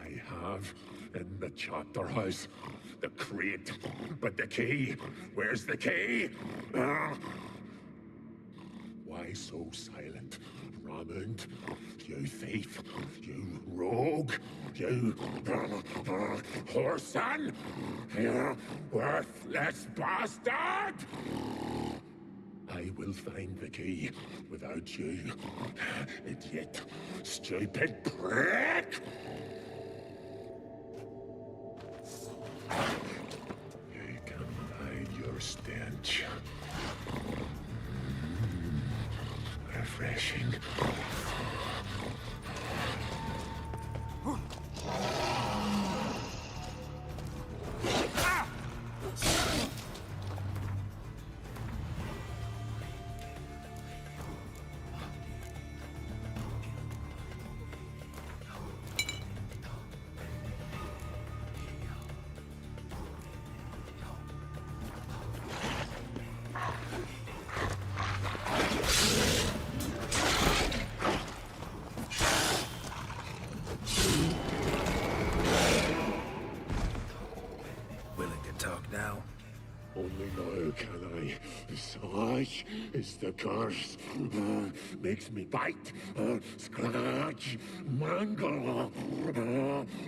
I have in the chapter house. The crate. But the key? Where's the key? Why so silent? Ramond, you thief, you rogue, you whoreson, you worthless bastard! I will find the key without you, idiot, stupid prick! You can hide your stench. Refreshing. Only now can I. Such is the curse. Makes me bite, scratch, mangle,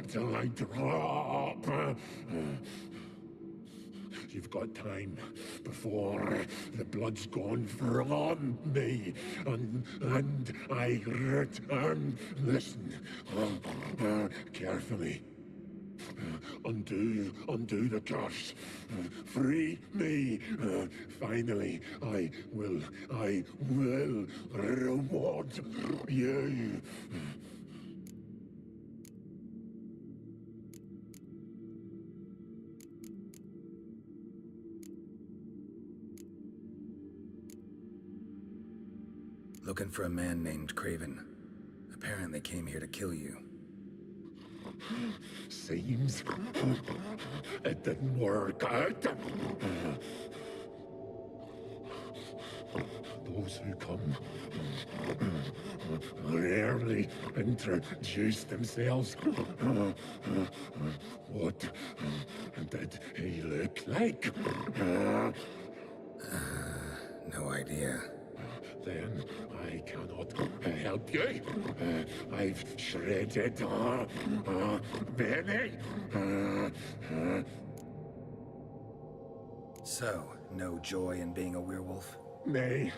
till I drop. You've got time before the blood's gone from me, and I return. Listen, carefully. Undo the curse. Free me. Finally, I will reward you. Looking for a man named Craven. Apparently came here to kill you. Seems it didn't work out. Those who come rarely introduce themselves. What did he look like? No idea. Then I cannot help you. I've shredded many. So, no joy in being a werewolf? Nay.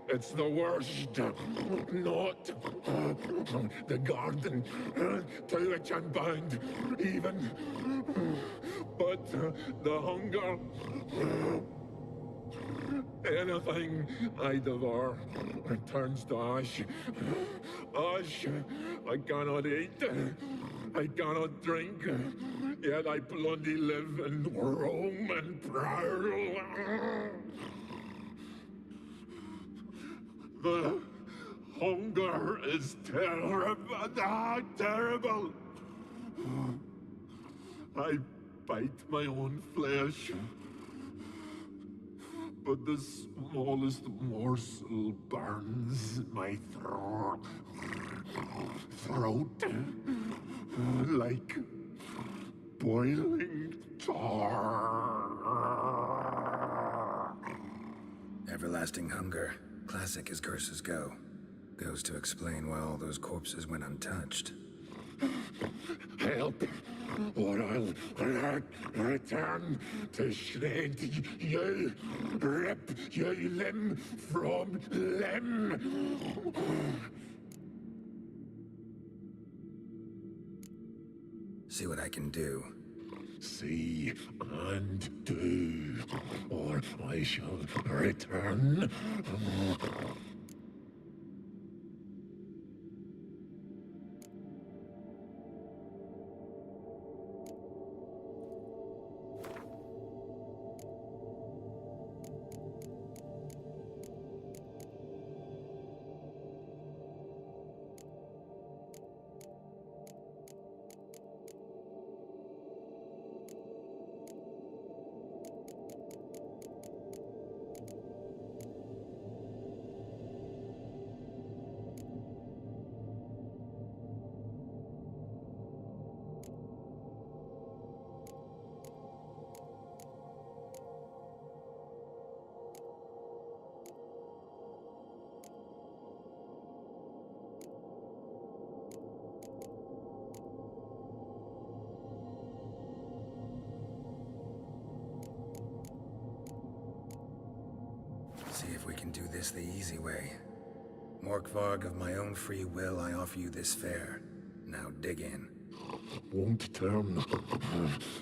It's the worst. Not the garden to which I'm bound, even. But the hunger. Anything I devour turns to ash. Ash I cannot eat. I cannot drink. Yet I bloody live and roam and prowl. The hunger is terrible. Terrible. I bite my own flesh. But the smallest morsel burns my throat like boiling tar. Everlasting hunger. Classic as curses go. Goes to explain why all those corpses went untouched. Help, or I'll return to shred you, rip you limb from limb. See what I can do. See and do, or I shall return. See if we can do this the easy way. Morkvarg, of my own free will, I offer you this fare. Now dig in. Won't turn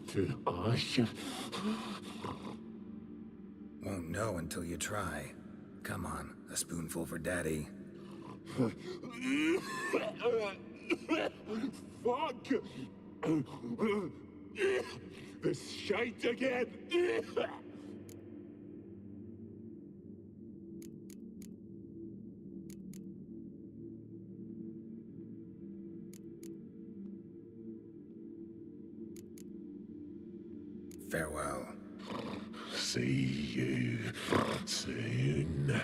to ash. Won't know until you try. Come on, a spoonful for Daddy. Fuck! This shite again! Farewell. See you soon.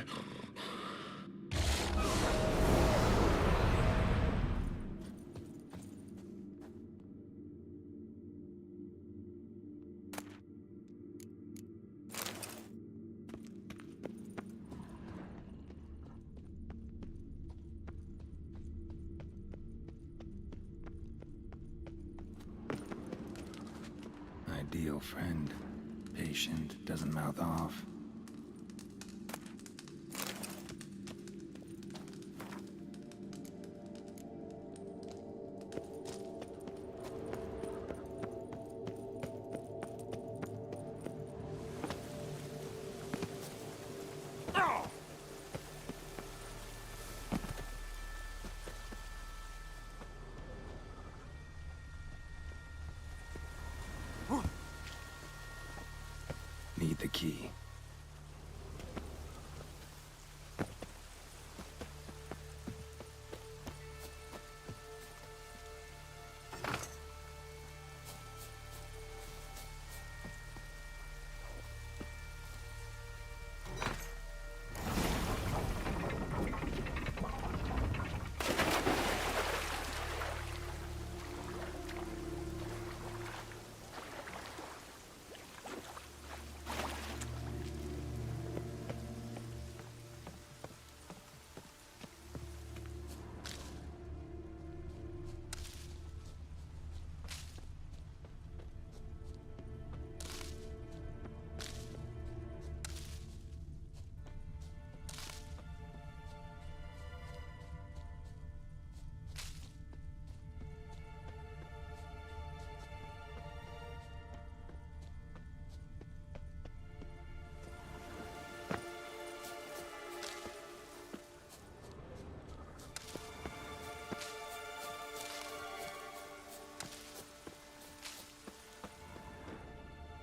Ideal friend. Patient, doesn't mouth off. Need the key.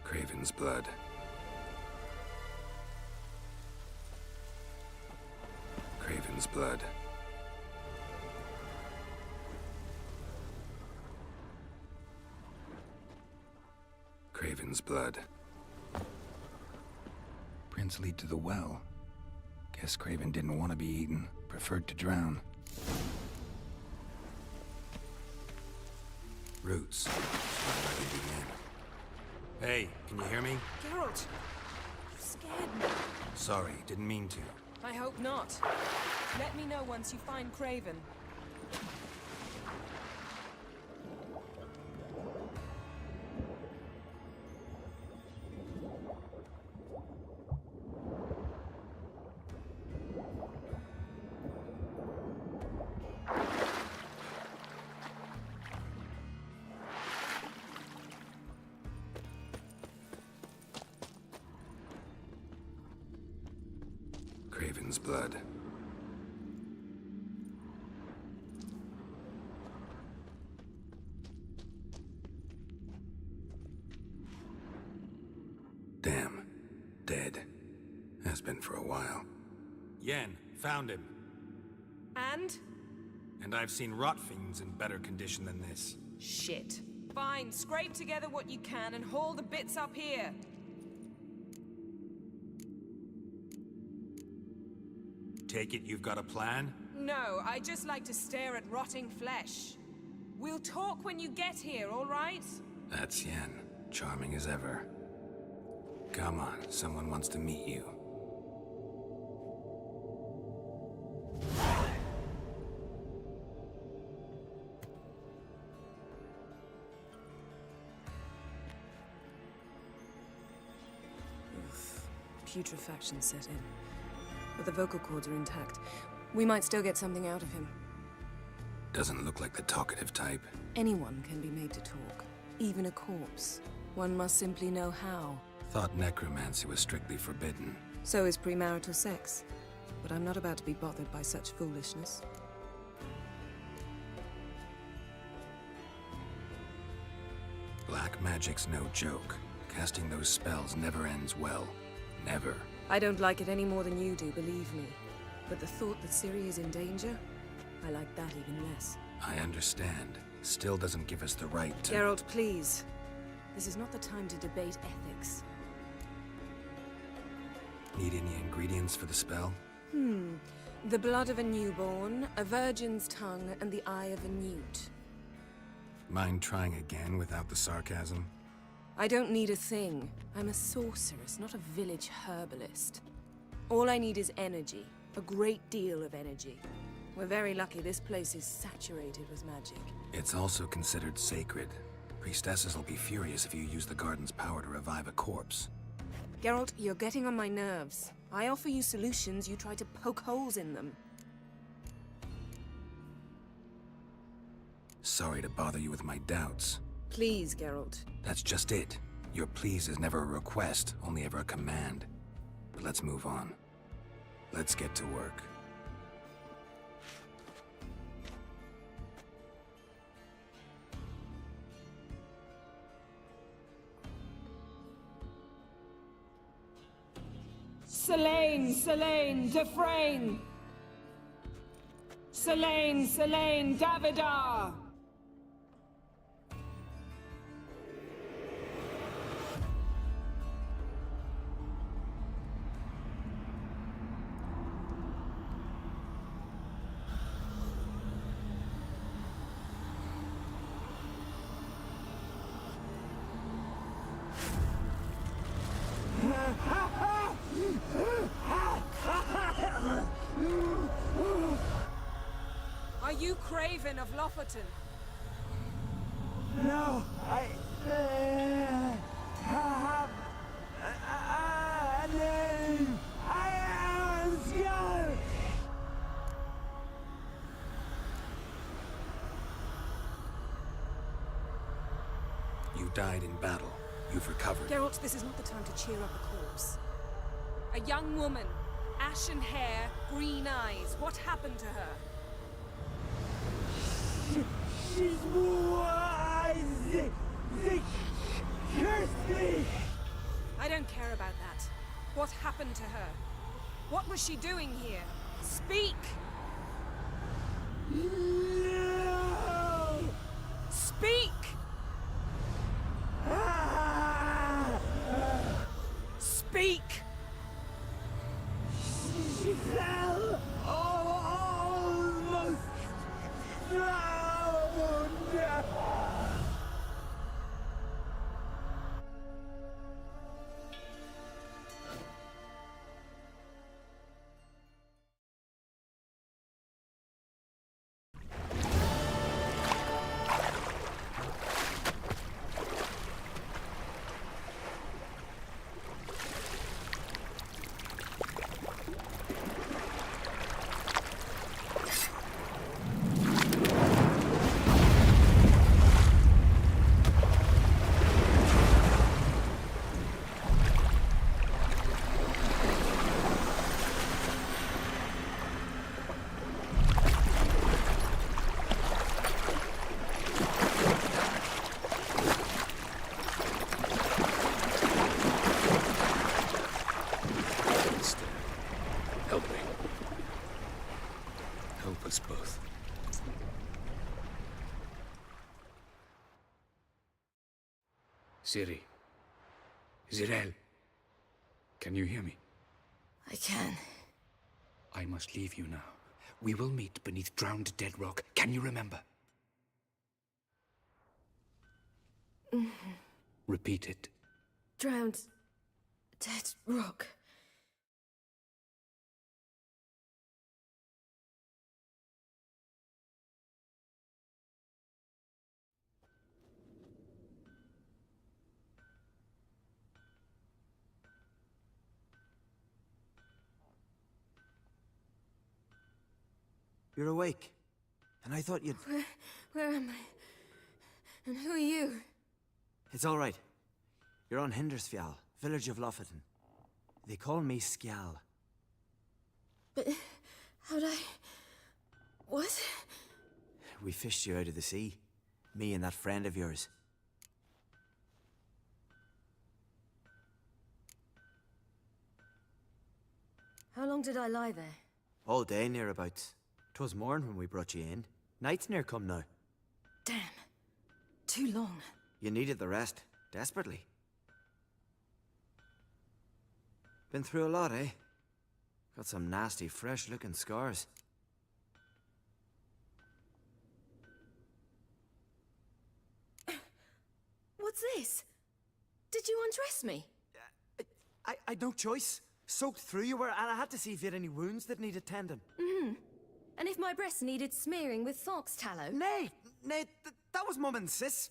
Craven's blood. Craven's blood. Craven's blood. Prints lead to the well. Guess Craven didn't want to be eaten, preferred to drown. Roots. Hey, can you hear me? Geralt, you scared me. Sorry, didn't mean to. I hope not. Let me know once you find Craven. Craven's blood. Damn. Dead. Has been for a while. Yen, found him. And? And I've seen rot fiends in better condition than this. Shit. Fine, scrape together what you can and haul the bits up here. Take it you've got a plan? No, I just like to stare at rotting flesh. We'll talk when you get here, all right? That's Yen. Charming as ever. Come on, someone wants to meet you. Putrefaction set in. but the vocal cords are intact. We might still get something out of him. Doesn't look like the talkative type. Anyone can be made to talk, even a corpse. One must simply know how. Thought necromancy was strictly forbidden. So is premarital sex. But I'm not about to be bothered by such foolishness. Black magic's no joke. Casting those spells never ends well. Never. I don't like it any more than you do, believe me. But the thought that Ciri is in danger, I like that even less. I understand. Still doesn't give us the right to— Geralt, please. This is not the time to debate ethics. Need any ingredients for the spell? The blood of a newborn, a virgin's tongue, and the eye of a newt. Mind trying again without the sarcasm? I don't need a thing. I'm a sorceress, not a village herbalist. All I need is energy. A great deal of energy. We're very lucky this place is saturated with magic. It's also considered sacred. Priestesses will be furious if you use the garden's power to revive a corpse. Geralt, you're getting on my nerves. I offer you solutions, you try to poke holes in them. Sorry to bother you with my doubts. Please, Geralt. That's just it. Your please is never a request, only ever a command. But let's move on. Let's get to work. Selene, Selene, Defrain! Selene, Selene, Davidar! Are you Craven of Lofoten? No, I have a name. I am Skull. You died in battle. You've recovered. Geralt, this is not the time to cheer up a corpse. A young woman, ashen hair, green eyes. What happened to her? She's wise. They cursed me. I don't care about that. What happened to her? What was she doing here? Speak! No! Speak! Speak! She fell almost drowned. Us both. Ciri. Zirael. Can you hear me? I can. I must leave you now. We will meet beneath drowned dead rock. Can you remember? Repeat it. Drowned. Dead rock. You're awake. And I thought you'd... Where am I? And who are you? It's all right. You're on Hindersfjall, village of Lofoten. They call me Skjal. But how'd I... What? We fished you out of the sea. Me and that friend of yours. How long did I lie there? All day nearabouts. 'Twas morn when we brought you in. Night's near come now. Damn. Too long. You needed the rest, desperately. Been through a lot, eh? Got some nasty, fresh-looking scars. What's this? Did you undress me? I'd no choice. Soaked through you were, and I had to see if you had any wounds that needed tending. Mm-hmm. And if my breasts needed smearing with fox tallow? Nay, that was Mum and Sis.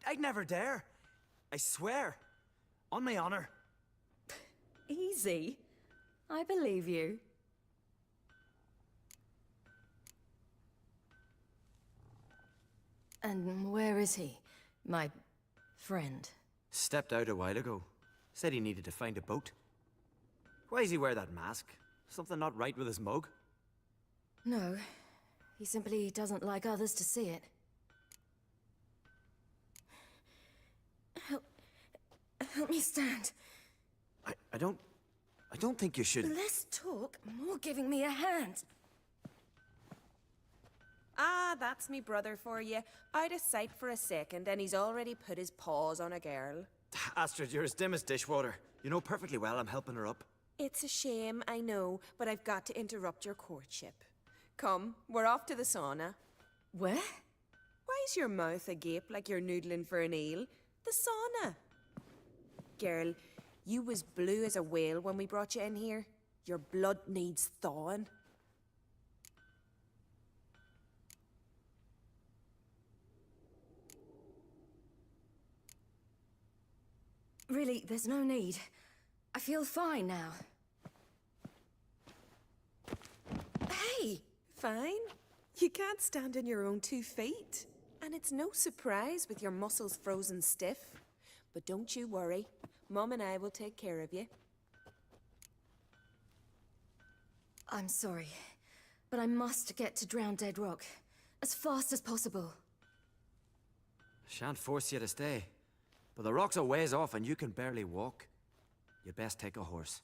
I'd never dare. I swear. On my honor. Easy. I believe you. And where is he? My friend? Stepped out a while ago. Said he needed to find a boat. Why does he wear that mask? Something not right with his mug? No. He simply doesn't like others to see it. Help me stand. I don't think you should... Less talk, more giving me a hand. Ah, that's me brother for you. Out of sight for a second, and he's already put his paws on a girl. Astrid, you're as dim as dishwater. You know perfectly well I'm helping her up. It's a shame, I know, but I've got to interrupt your courtship. Come, we're off to the sauna. Where? Why is your mouth agape like you're noodling for an eel? The sauna. Girl, you was blue as a whale when we brought you in here. Your blood needs thawing. Really, there's no need. I feel fine now. Hey, fine. You can't stand on your own 2 feet. And it's no surprise with your muscles frozen stiff. But don't you worry. Mum and I will take care of you. I'm sorry, but I must get to Drowned Dead Rock as fast as possible. Shan't force you to stay. But the rock's a ways off and you can barely walk. You'd best take a horse.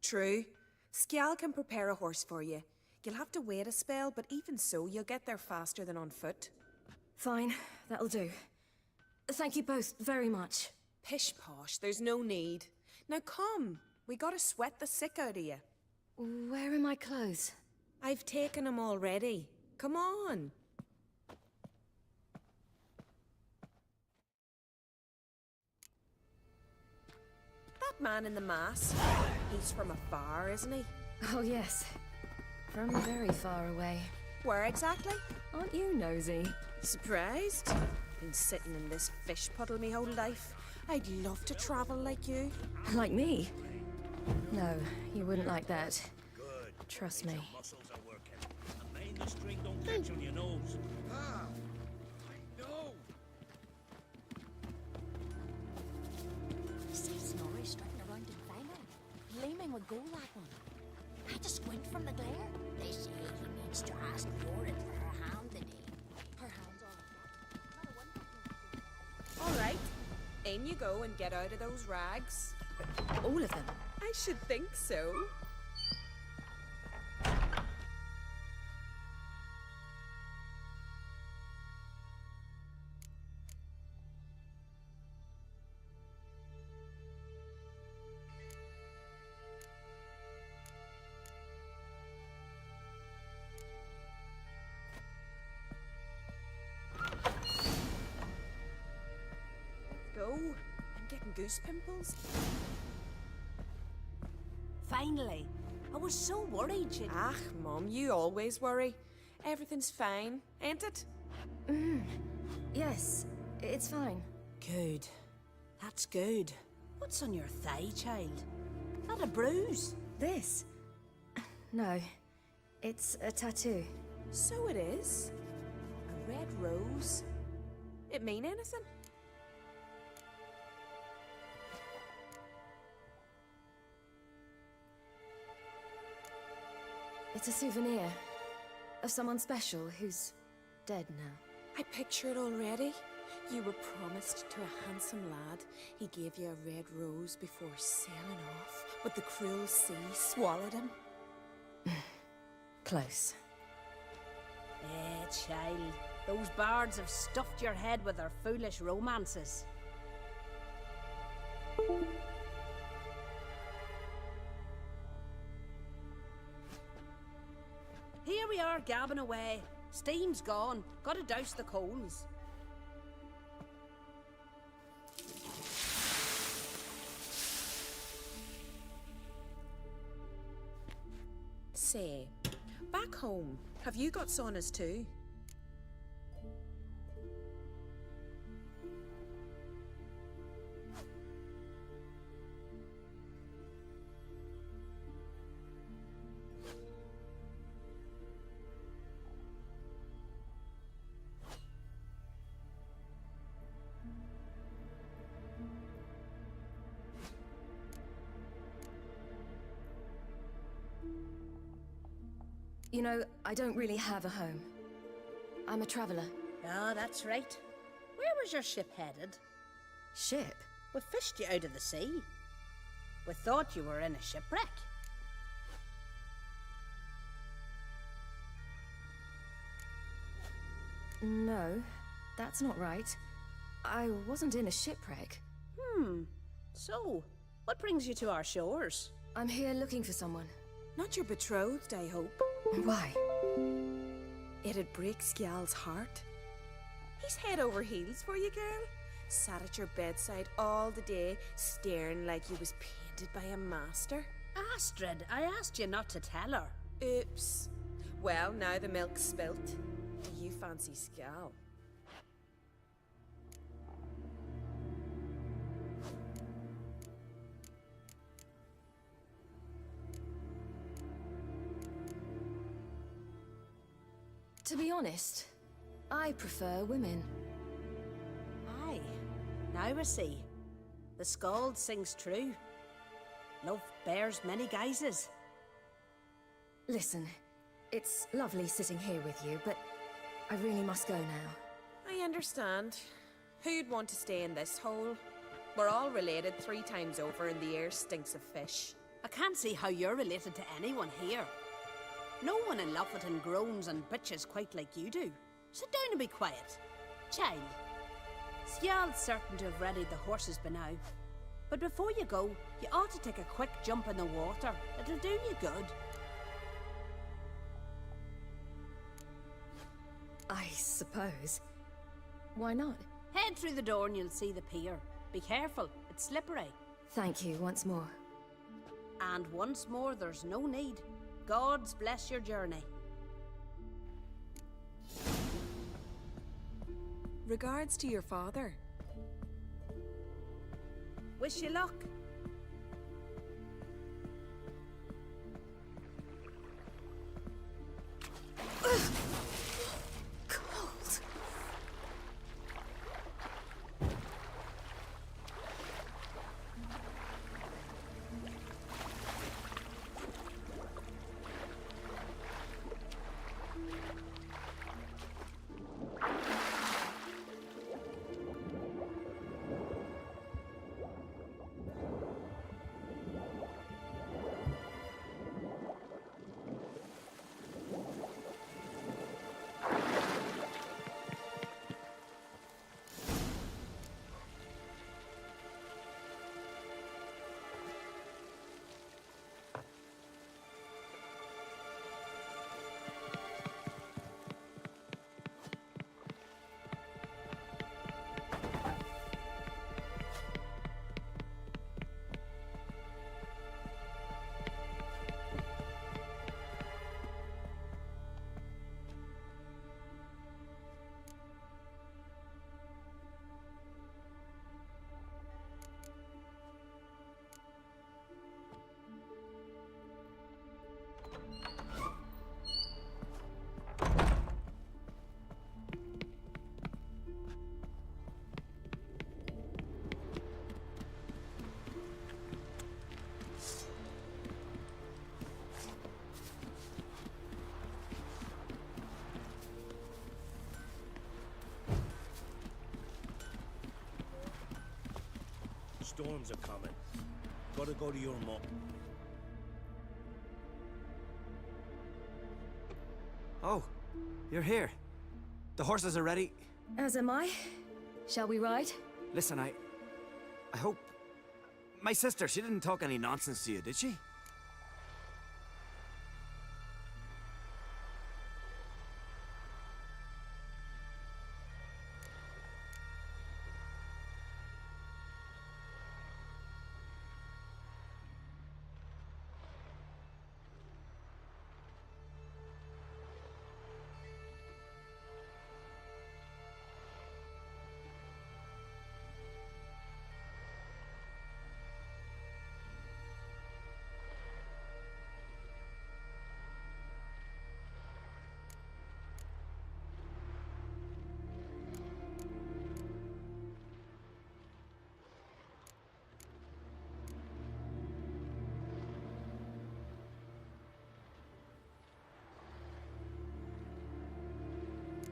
True. Skjal can prepare a horse for you. You'll have to wait a spell, but even so, you'll get there faster than on foot. Fine, that'll do. Thank you both very much. Pish-posh, there's no need. Now come, we gotta sweat the sick out of you. Where are my clothes? I've taken them already. Come on. That man in the mask, he's from afar, isn't he? Oh yes, from very far away. Where exactly? Aren't you nosy? Surprised? Been sitting in this fish puddle me whole life. I'd love to travel like you. Like me? No, you wouldn't like that. Trust me. Muscles are working. And mind the string don't catch on your nose. Ah, I know. See Snorri strutting around in Vinyl, gleaming with gold like one. I had to squint from the glare. They say he needs to ask Jordan for her hand today. Her hand's on All right, in you go and get out of those rags. All of them? I should think so. Go. I'm getting goose pimples. Finally. I was so worried she'd... Ah, Mum, you always worry. Everything's fine, ain't it? Yes, it's fine. Good. That's good. What's on your thigh, child? Not a bruise. This? No, it's a tattoo. So it is. A red rose. It mean anything? It's a souvenir of someone special who's dead now. I picture it already. You were promised to a handsome lad. He gave you a red rose before sailing off, but the cruel sea swallowed him. Close. Child. Those bards have stuffed your head with their foolish romances. Here we are, gabbing away. Steam's gone. Gotta douse the coals. Say, back home, have you got saunas too? You know, I don't really have a home. I'm a traveler. Ah, that's right. Where was your ship headed? Ship? We fished you out of the sea. We thought you were in a shipwreck. No, that's not right. I wasn't in a shipwreck. So, what brings you to our shores? I'm here looking for someone. Not your betrothed, I hope. Why? It'd break Skjal's heart. He's head over heels for you, girl. Sat at your bedside all the day, staring like you was painted by a master. Astrid, I asked you not to tell her. Oops. Well, now the milk's spilt. Do you fancy Skjal? To be honest, I prefer women. Aye. Now we see. The Skald sings true. Love bears many guises. Listen, it's lovely sitting here with you, but I really must go now. I understand. Who'd want to stay in this hole? We're all related 3 times over and the air stinks of fish. I can't see how you're related to anyone here. No one in Lufferton groans and bitches quite like you do. Sit down and be quiet. Child, Skjal's certain to have readied the horses by now. But before you go, you ought to take a quick jump in the water. It'll do you good. I suppose. Why not? Head through the door and you'll see the pier. Be careful, it's slippery. Thank you once more. And once more, there's no need. Gods bless your journey. Regards to your father. Wish you luck. Cold. storms are coming. Gotta go to your mom. Oh, you're here. The horses are ready. As am I. Shall we ride? Listen, I hope... My sister, she didn't talk any nonsense to you, did she?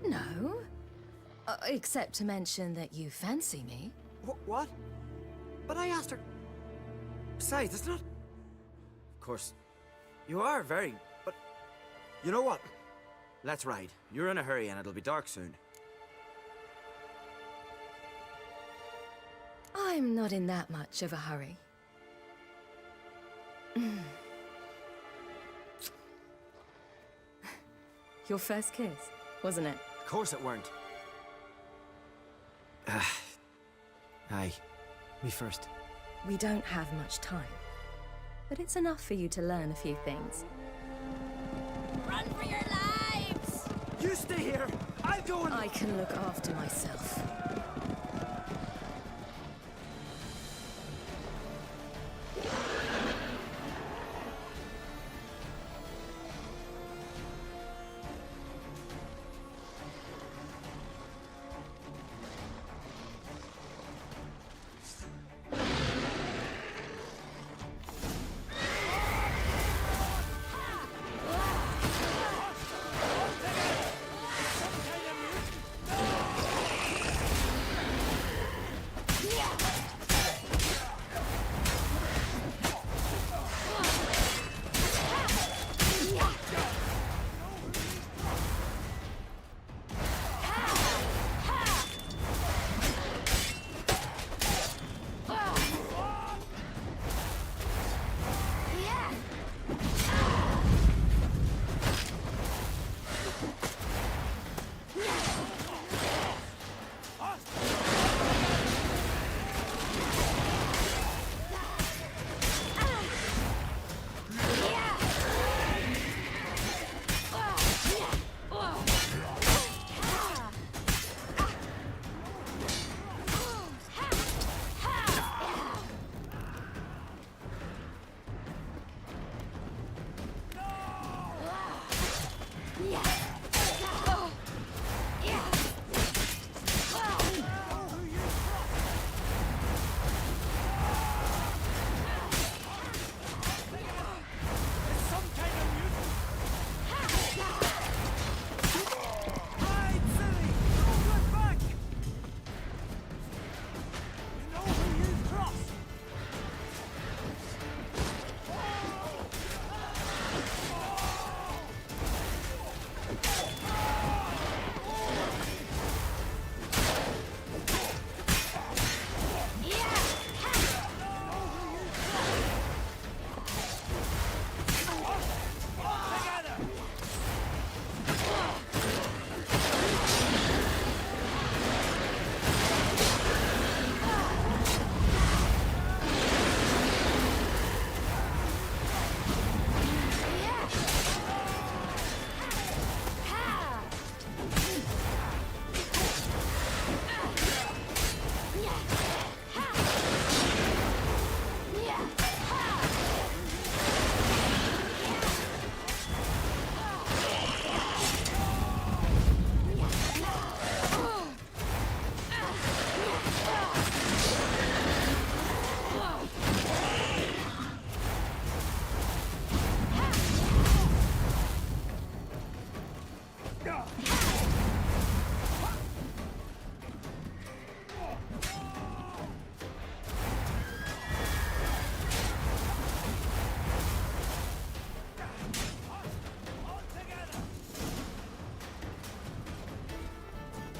No. Except to mention that you fancy me. What? But I asked her... Besides, it's not... Of course, you are very... But... You know what? Let's ride. You're in a hurry and it'll be dark soon. I'm not in that much of a hurry. Your first kiss, wasn't it? Of course it weren't. Aye. Me first. We don't have much time. But it's enough for you to learn a few things. Run for your lives! You stay here! I'll go and... I can look after myself.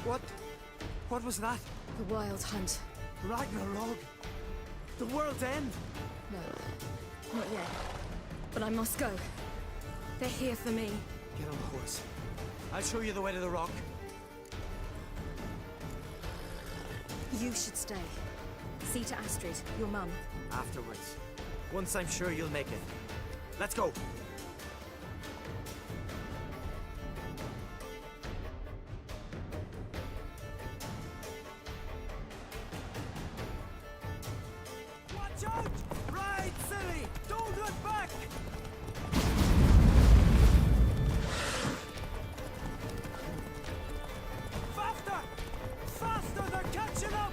What was that? The Wild Hunt. Ragnarok? The world's end? No, not yet. But I must go. They're here for me. Get on the horse. I'll show you the way to the rock. You should stay. See to Astrid, your mum. Afterwards. Once I'm sure you'll make it. Let's go. Watch out! Ride, silly! Don't look back! Faster! Faster! They're catching up!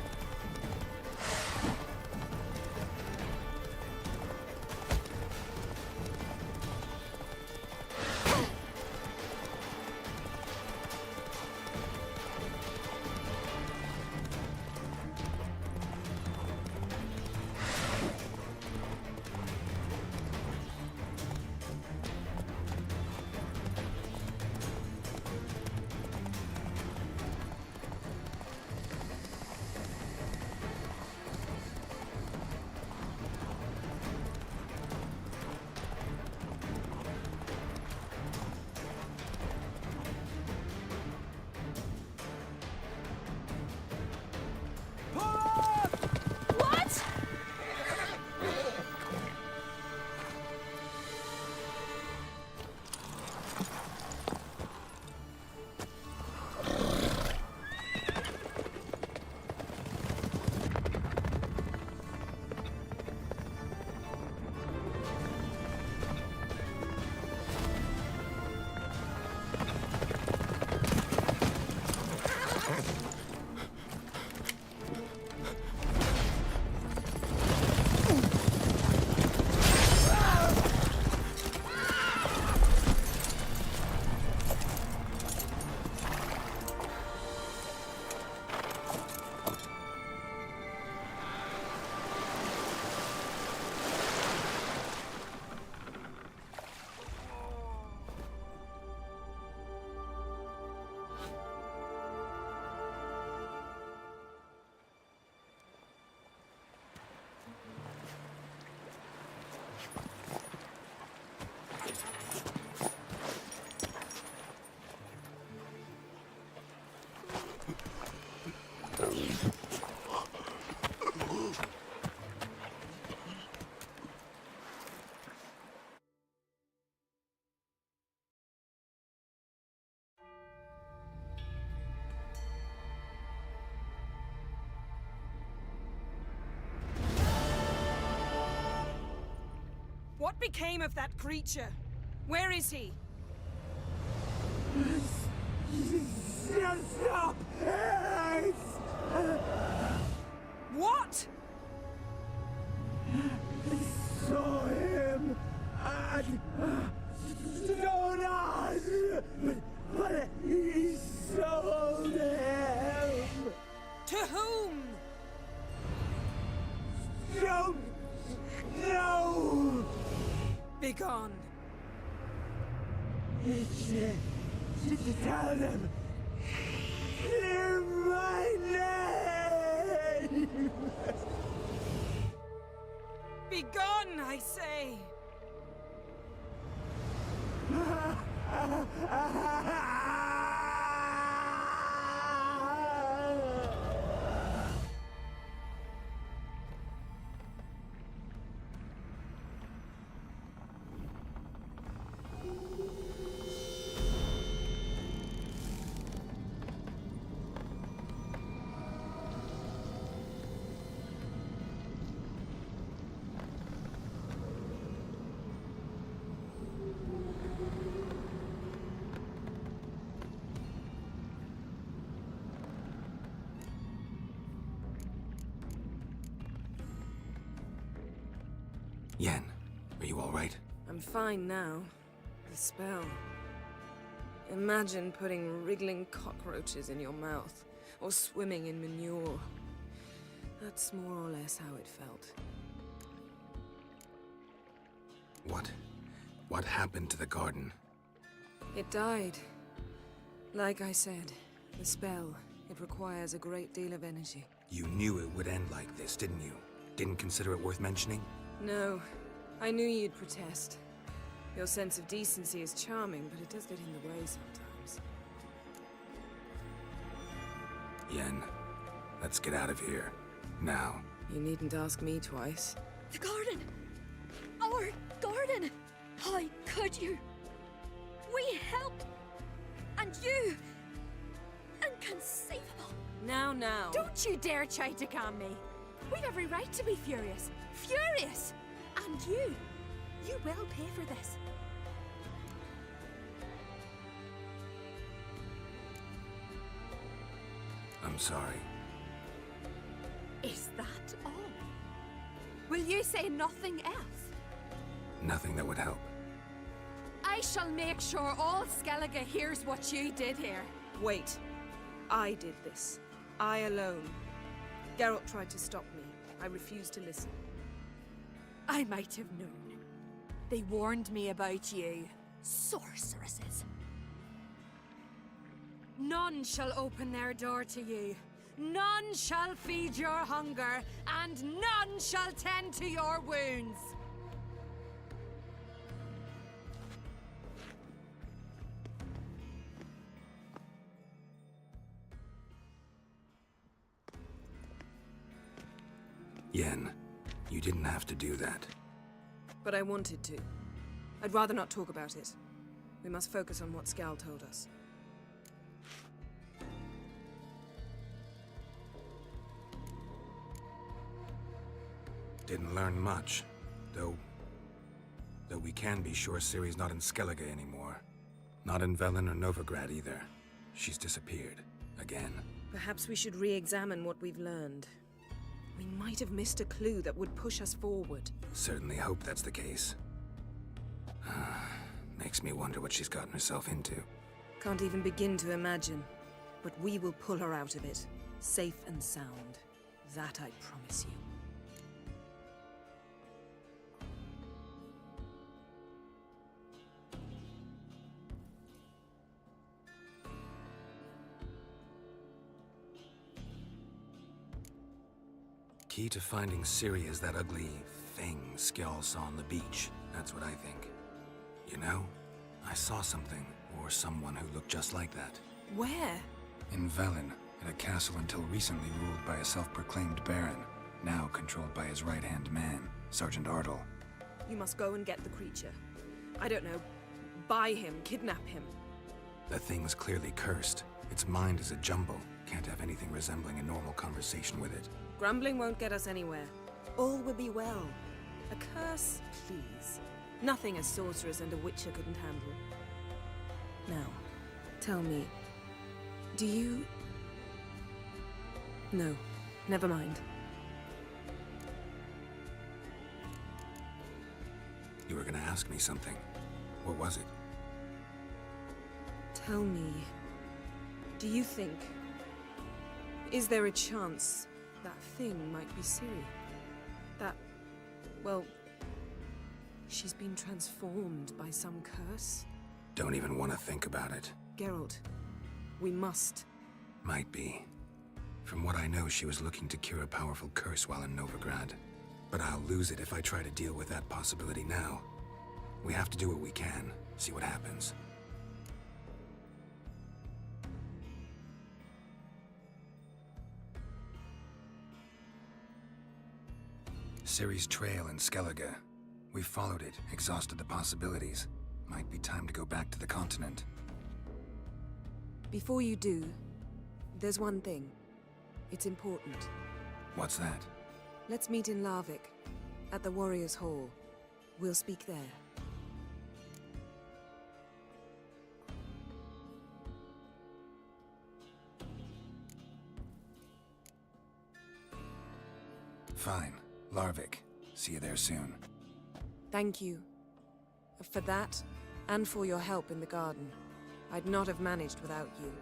What? What became of that creature? Where is he? Stop! What? I saw him at Stonas, but he sold him. To whom? Don't know. Begone. Tell them. Clear my name. Begone, I say. Yen, are you all right? I'm fine now. The spell. Imagine putting wriggling cockroaches in your mouth, or swimming in manure. That's more or less how it felt. What happened to the garden? It died. Like I said, the spell, It requires a great deal of energy. You knew it would end like this, didn't you? Didn't consider it worth mentioning? No. I knew you'd protest. Your sense of decency is charming, but it does get in the way sometimes. Yen, let's get out of here. Now. You needn't ask me twice. The garden! Our garden! How could you? We helped! And you! Inconceivable! Now. Don't you dare try to calm me! We've every right to be furious! Furious! And you will pay for this. I'm sorry. Is that all? Will you say nothing else? Nothing that would help. I shall make sure all Skellige hears what you did here. Wait. I did this. I alone. Geralt tried to stop me. I refused to listen. I might have known. They warned me about you. Sorceresses. None shall open their door to you. None shall feed your hunger, and none shall tend to your wounds. Yen, you didn't have to do that. But I wanted to. I'd rather not talk about it. We must focus on what Skal told us. Didn't learn much, though we can be sure Ciri's not in Skellige anymore. Not in Velen or Novigrad either. She's disappeared. Again. Perhaps we should re-examine what we've learned. We might have missed a clue that would push us forward. Certainly hope that's the case. Makes me wonder what she's gotten herself into. Can't even begin to imagine. But we will pull her out of it. Safe and sound. That I promise you. Key to finding Ciri is that ugly thing Skjall saw on the beach. That's what I think. You know, I saw something, or someone who looked just like that. Where? In Velen, in a castle until recently ruled by a self-proclaimed baron, now controlled by his right-hand man, Sergeant Ardle. You must go and get the creature. I don't know. Buy him, kidnap him. The thing's clearly cursed. Its mind is a jumble. Can't have anything resembling a normal conversation with it. Grumbling won't get us anywhere. All will be well. A curse, please. Nothing a sorceress and a witcher couldn't handle. Now, tell me, do you... No, never mind. You were gonna ask me something. What was it? Tell me, do you think... Is there a chance that thing might be Ciri? That... well... she's been transformed by some curse? Don't even want to think about it. Geralt, we must. Might be. From what I know, she was looking to cure a powerful curse while in Novigrad. But I'll lose it if I try to deal with that possibility now. We have to do what we can, see what happens. Ciri's trail in Skellige. We followed it, exhausted the possibilities. Might be time to go back to the continent. Before you do, there's one thing. It's important. What's that? Let's meet in Larvik, at the Warriors' Hall. We'll speak there. Fine. Larvik. See you there soon. Thank you. For that, and for your help in the garden. I'd not have managed without you.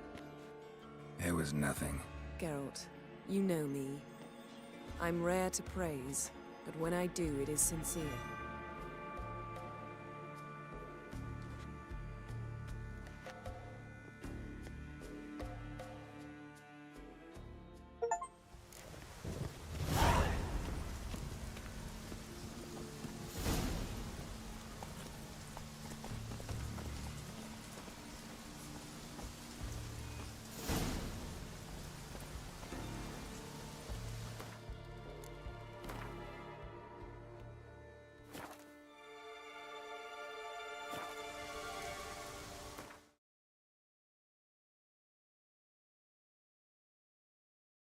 It was nothing. Geralt, you know me. I'm rare to praise, but when I do, it is sincere.